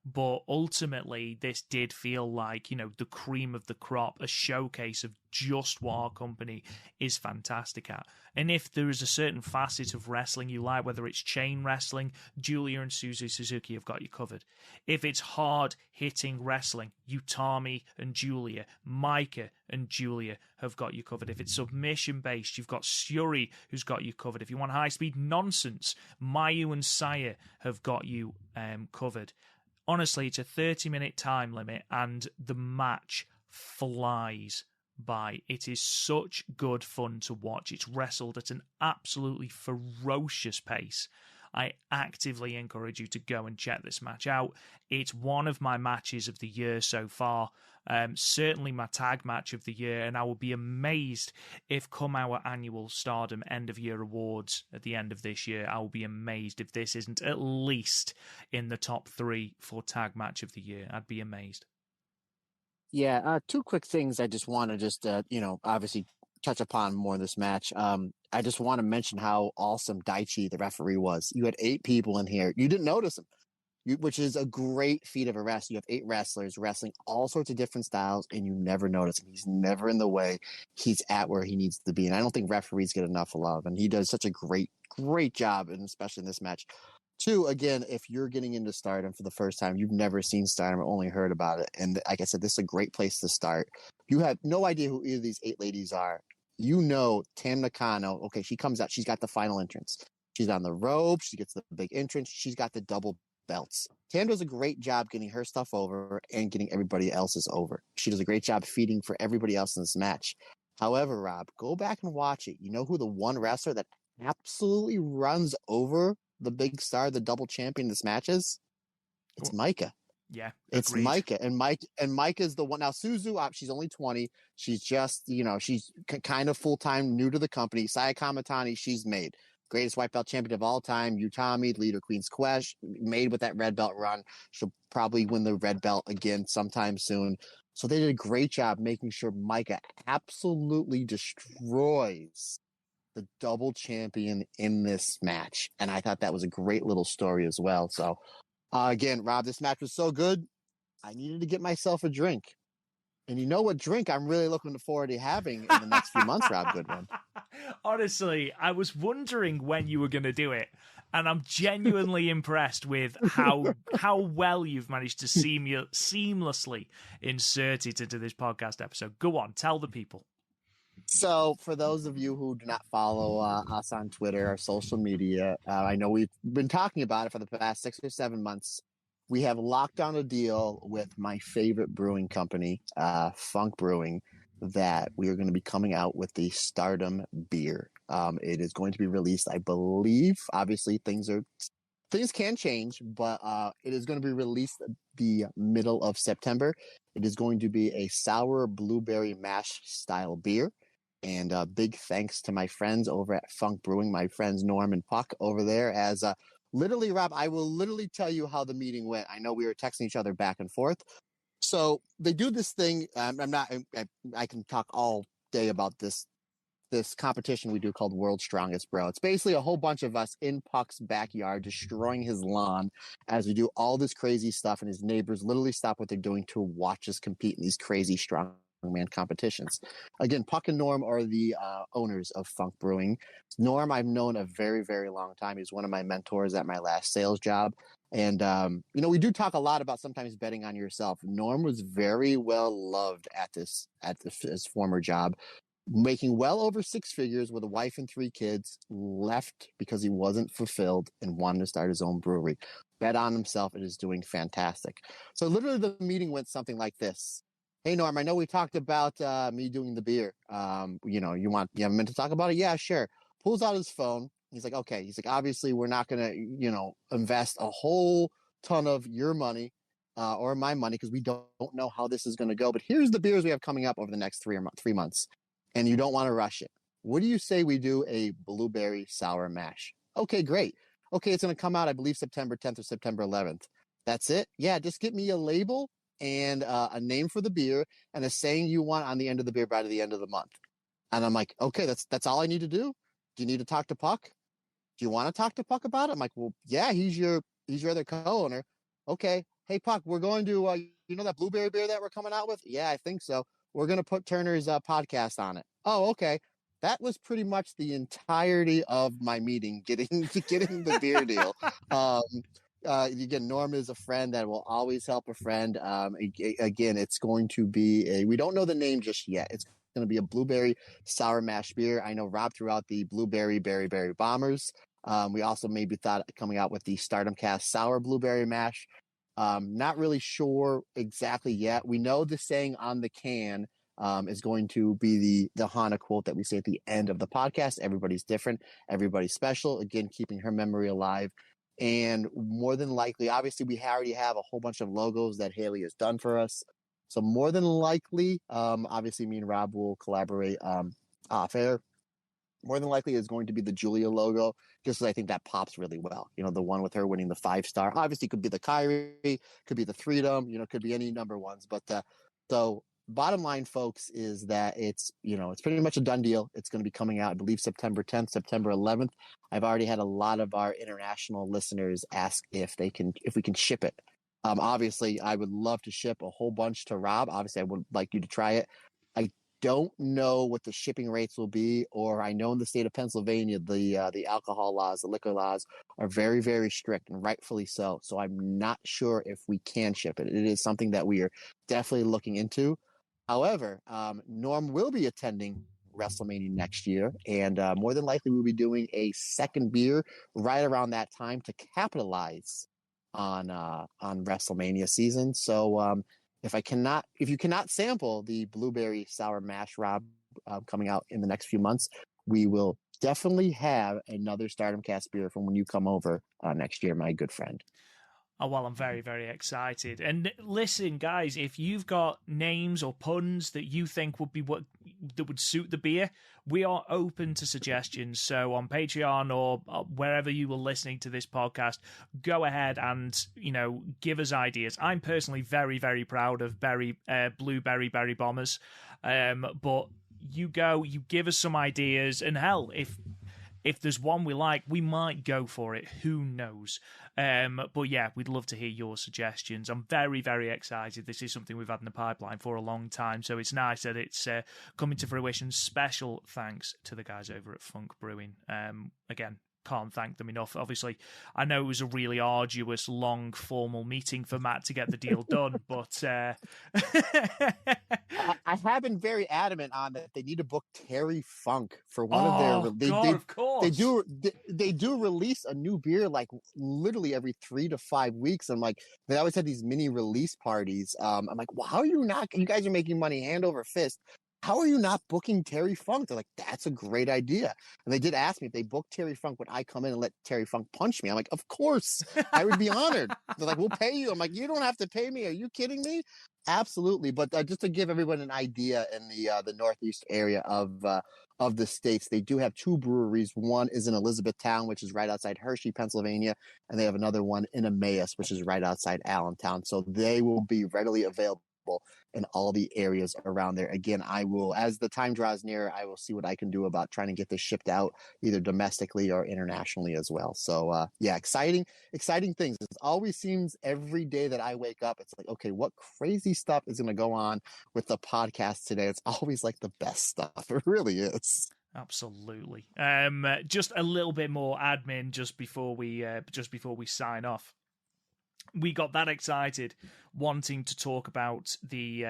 But ultimately, this did feel like, you know, the cream of the crop, a showcase of just what our company is fantastic at. And if there is a certain facet of wrestling you like, whether it's chain wrestling, Julia and Suzu Suzuki have got you covered. If it's hard-hitting wrestling, Utami and Julia, Maika and Julia have got you covered. If it's submission-based, you've got Syuri who's got you covered. If you want high-speed nonsense, Mayu and Saya have got you covered. Honestly, it's a 30-minute time limit, and the match flies by. It is such good fun to watch. It's wrestled at an absolutely ferocious pace. I actively encourage you to go and check this match out. It's one of my matches of the year so far. Certainly my tag match of the year, and I will be amazed if come our annual Stardom end of year awards at the end of this year, I will be amazed if this isn't at least in the top 3 for tag match of the year. I'd be amazed. Yeah, 2 quick things I just want to obviously touch upon more in this match. I just want to mention how awesome Daichi, the referee, was. You had 8 people in here. You didn't notice him. Which is a great feat of a wrestler. You have 8 wrestlers wrestling all sorts of different styles, and you never notice him. He's never in the way. He's at where he needs to be. And I don't think referees get enough love. And he does such a great job, and especially in this match. 2, again, if you're getting into Stardom for the first time, you've never seen Stardom or only heard about it. And like I said, this is a great place to start. You have no idea who either of these 8 ladies are. You know Tam Nakano. Okay, she comes out. She's got the final entrance. She's on the rope. She gets the big entrance. She's got the double belts. Tam does a great job getting her stuff over and getting everybody else's over. She does a great job feeding for everybody else in this match. However, Rob, go back and watch it. You know who the one wrestler that absolutely runs over the big star, the double champion this match is? It's Maika. Yeah, it's agreed. Maika, and Maika's the one. Now Suzu, she's only 20. She's just, she's kind of full-time, new to the company. Saya Kamatani, she's made. Greatest white belt champion of all time. Utami, leader Queen's Quest, made with that red belt run. She'll probably win the red belt again sometime soon. So they did a great job making sure Maika absolutely destroys the double champion in this match. And I thought that was a great little story as well. So again, Rob, this match was so good. I needed to get myself a drink. And you know what drink I'm really looking forward to having in the next few months, Rob Goodwin? Honestly, I was wondering when you were going to do it. And I'm genuinely impressed with how well you've managed to seamlessly insert it into this podcast episode. Go on, tell the people. So, for those of you who do not follow us on Twitter or social media, I know we've been talking about it for the past 6 or 7 months. We have locked down a deal with my favorite brewing company, Funk Brewing, that we are going to be coming out with the Stardom beer. It is going to be released, I believe. Obviously, things can change, but it is going to be released the middle of September. It is going to be a sour blueberry mash style beer. And big thanks to my friends over at Funk Brewing, my friends Norm and Puck over there. As literally, Rob, I will literally tell you how the meeting went. I know we were texting each other back and forth. So they do this thing. I can talk all day about this competition we do called World's Strongest Bro. It's basically a whole bunch of us in Puck's backyard destroying his lawn as we do all this crazy stuff, and his neighbors literally stop what they're doing to watch us compete in these crazy strongman competitions. Again, Puck and Norm are the owners of Funk Brewing. Norm I've known a very, very long time. He's one of my mentors at my last sales job. And, we do talk a lot about sometimes betting on yourself. Norm was very well loved at his former job, making well over 6 figures with a wife and 3 kids, left because he wasn't fulfilled and wanted to start his own brewery. Bet on himself and is doing fantastic. So literally the meeting went something like this. Hey, Norm, I know we talked about me doing the beer. You have a minute to talk about it? Yeah, sure. Pulls out his phone. He's like, okay. He's like, obviously, we're not going to, invest a whole ton of your money or my money because we don't know how this is going to go. But here's the beers we have coming up over the next 3 months. And you don't want to rush it. What do you say we do a blueberry sour mash? Okay, great. Okay, it's going to come out, I believe, September 10th or September 11th. That's it? Yeah, just get me a label and a name for the beer and a saying you want on the end of the beer by the end of the month. And I'm like, okay, that's all I need to do? Do you need to talk to Puck? Do you want to talk to Puck about it? I'm like, well, yeah, he's your other co-owner. Okay. Hey, Puck, we're going to, that blueberry beer that we're coming out with? Yeah, I think so. We're going to put Turner's podcast on it. Oh, okay. That was pretty much the entirety of my meeting, getting the beer deal. Again, Norm is a friend that will always help a friend. Again, it's going to be we don't know the name just yet. It's going to be a blueberry sour mash beer. I know Rob threw out the blueberry berry bombers. We also maybe thought coming out with the Stardom Cast sour blueberry mash. Not really sure exactly yet. We know the saying on the can is going to be the Hana quote that we say at the end of the podcast. Everybody's different. Everybody's special. Again, keeping her memory alive. And more than likely, obviously, we already have a whole bunch of logos that Haley has done for us. So more than likely, obviously, me and Rob will collaborate off air. More than likely is going to be the Julia logo, just because I think that pops really well. The one with her winning the 5-star. Obviously, could be the Kyrie, could be the Freedom, could be any number ones. But so bottom line, folks, is that it's pretty much a done deal. It's going to be coming out, I believe, September 10th, September 11th. I've already had a lot of our international listeners ask if we can ship it. Obviously, I would love to ship a whole bunch to Rob. Obviously, I would like you to try it. I don't know what the shipping rates will be, or I know in the state of Pennsylvania, the alcohol laws, the liquor laws are very, very strict, and rightfully so. So I'm not sure if we can ship it. It is something that we are definitely looking into. However, Norm will be attending WrestleMania next year, and more than likely we'll be doing a second beer right around that time to capitalize on WrestleMania season. So if you cannot sample the blueberry sour mash, Rob, coming out in the next few months, we will definitely have another Stardom Cast beer from when you come over next year, my good friend. Oh, well, I'm very, very excited. And listen, guys, if you've got names or puns that you think that would suit the beer, we are open to suggestions. So on Patreon or wherever you were listening to this podcast, go ahead and, give us ideas. I'm personally very, very proud of blueberry berry bombers. But you give us some ideas, and hell, if there's one we like, we might go for it. Who knows? But yeah, we'd love to hear your suggestions. I'm very, very excited. This is something we've had in the pipeline for a long time, so it's nice that it's coming to fruition. Special thanks to the guys over at Funk Brewing. Again, can't thank them enough. Obviously, I know it was a really arduous, long, formal meeting for Matt to get the deal done, but I have been very adamant on that they need to book Terry Funk for one of their. oh God, of course. They do release a new beer like literally every 3 to 5 weeks. I'm like, they always have these mini release parties. I'm like, well, how are you not? You guys are making money hand over fist. How are you not booking Terry Funk? They're like, that's a great idea. And they did ask me if they booked Terry Funk, would I come in and let Terry Funk punch me? I'm like, of course, I would be honored. They're like, we'll pay you. I'm like, you don't have to pay me. Are you kidding me? Absolutely. But just to give everyone an idea in the Northeast area of the States, they do have 2 breweries. One is in Elizabethtown, which is right outside Hershey, Pennsylvania. And they have another one in Emmaus, which is right outside Allentown. So they will be readily available in all the areas around there. Again, I will, as the time draws near, I will see what I can do about trying to get this shipped out either domestically or internationally as well. So yeah, exciting things. It always seems every day that I wake up, it's like, okay, what crazy stuff is going to go on with the podcast today? It's always like the best stuff. It really is. Absolutely. Just a little bit more admin just before we sign off. We got that excited wanting to talk about the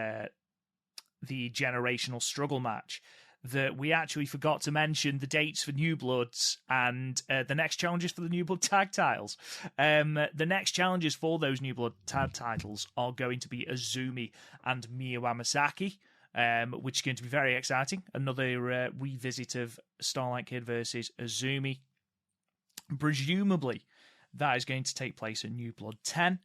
generational struggle match that we actually forgot to mention the dates for New Bloods and the next challenges for the New Blood tag titles. The next challenges for those New Blood tag titles are going to be Azumi and Miyu Amasaki, which is going to be very exciting. Another revisit of Starlight Kid versus Azumi. Presumably, that is going to take place in New Blood 10,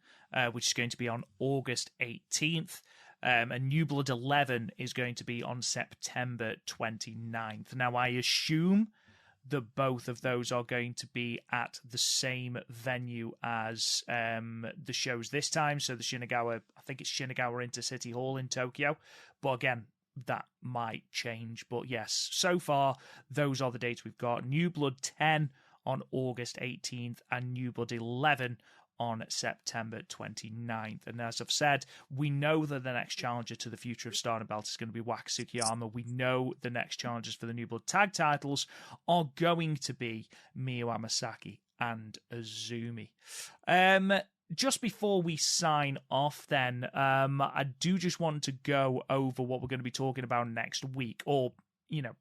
which is going to be on August 18th. And New Blood 11 is going to be on September 29th. Now, I assume that both of those are going to be at the same venue as the shows this time. So the Shinagawa, I think it's Shinagawa Intercity Hall in Tokyo. But again, that might change. But yes, so far, those are the dates we've got. New Blood 10 on August 18th and New Blood 11 on September 29th. And as I've said, we know that the next challenger to the future of Stardom Belt is going to be Waka Tsukiyama. We know the next challengers for the New Blood tag titles are going to be Miyu Amasaki and Azumi. Just before we sign off then, I do just want to go over what we're going to be talking about next week, or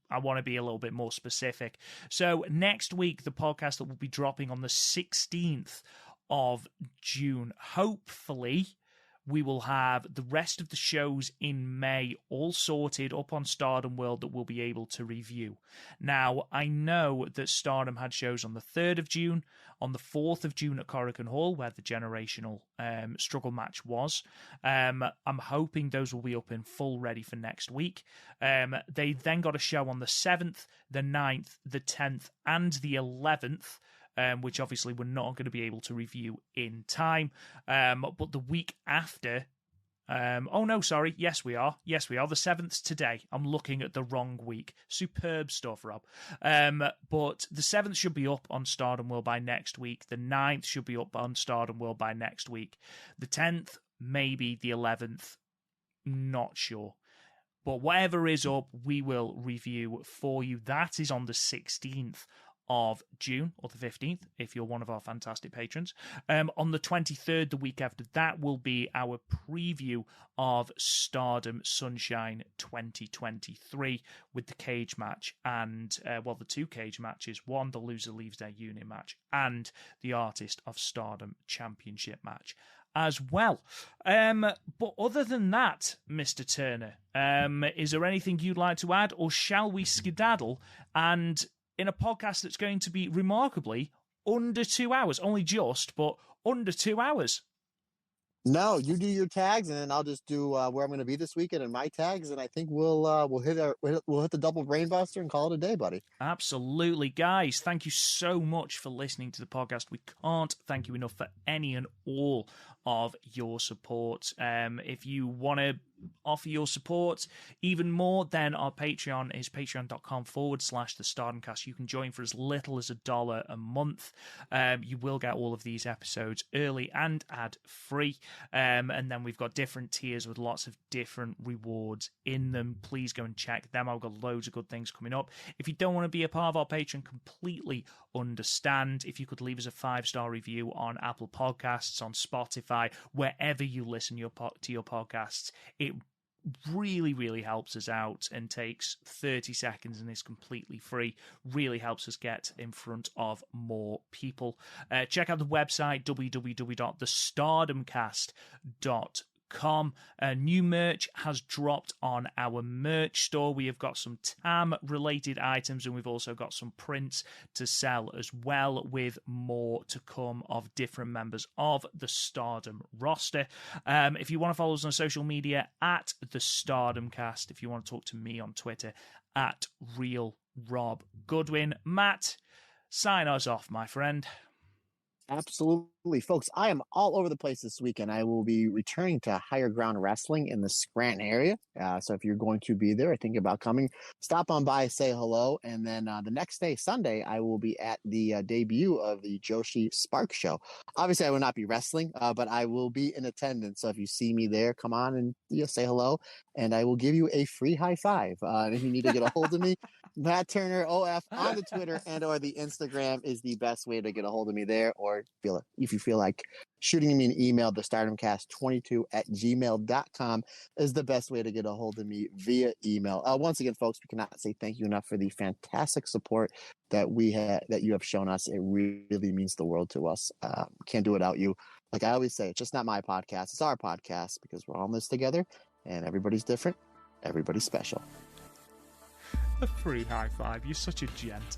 I want to be a little bit more specific. So next week, the podcast that will be dropping on the 16th of June, hopefully we will have the rest of the shows in May all sorted up on Stardom World that we'll be able to review. Now, I know that Stardom had shows on the 3rd of June, on the 4th of June at Korakuen Hall, where the generational struggle match was. I'm hoping those will be up in full ready for next week. They then got a show on the 7th, the 9th, the 10th, and the 11th, which obviously we're not going to be able to review in time. But the week after... yes, we are. Yes, we are. The 7th's today. I'm looking at the wrong week. Superb stuff, Rob. But the 7th should be up on Stardom World by next week. The 9th should be up on Stardom World by next week. The 10th, maybe the 11th. Not sure. But whatever is up, we will review for you. That is on the 16th of June, or the 15th, if you're one of our fantastic patrons. On the 23rd, the week after that, will be our preview of Stardom Sunshine 2023 with the cage match and, the 2 cage matches. One, the loser leaves their unit match, and the Artist of Stardom Championship match as well. But other than that, Mr. Turner, is there anything you'd like to add, or shall we skedaddle and... in a podcast that's going to be remarkably under 2 hours. Only just, but under 2 hours. No, you do your tags, and then I'll just do where I'm going to be this weekend and my tags, and I think we'll hit the double brainbuster and call it a day, buddy. Absolutely, guys. Thank you so much for listening to the podcast. We can't thank you enough for any and all of your support. If you want to offer your support even more, then our Patreon is patreon.com/the Stardomcast. You can join for as little as $1 a month. You will get all of these episodes early and ad-free. And then we've got different tiers with lots of different rewards in them. Please go and check them. I've got loads of good things coming up. If you don't want to be a part of our Patreon, completely understand. If you could leave us a 5-star review on Apple Podcasts, on Spotify, wherever you listen to your podcasts, it really, really helps us out and takes 30 seconds and is completely free. Really helps us get in front of more people. Check out the website, www.thestardomcast.com. New merch has dropped on our merch store. We have got some TAM related items, and we've also got some prints to sell as well, with more to come of different members of the Stardom roster. If you want to follow us on social media, at the Stardomcast. If you want to talk to me on Twitter, at Real Rob Goodwin. Matt, sign us off, my friend. Absolutely, folks. I am all over the place this weekend. I will be returning to Higher Ground Wrestling in the Scranton area. So if you're going to be there or thinking about coming, stop on by, say hello. And then the next day, Sunday, I will be at the debut of the Joshi Spark Show. Obviously, I will not be wrestling, but I will be in attendance. So if you see me there, come on and say hello, and I will give you a free high five. And if you need to get a hold of me, Matt Turner OF on the Twitter and or the Instagram is the best way to get a hold of me there. Or if you feel like shooting me an email, the stardomcast22@gmail.com is the best way to get a hold of me via email. Once again, folks, we cannot say thank you enough for the fantastic support that you have shown us. It really means the world to us. Can't do it without you. Like I always say, it's just not my podcast. It's our podcast, because we're all in this together, and everybody's different. Everybody's special. A free high five. You're such a gent.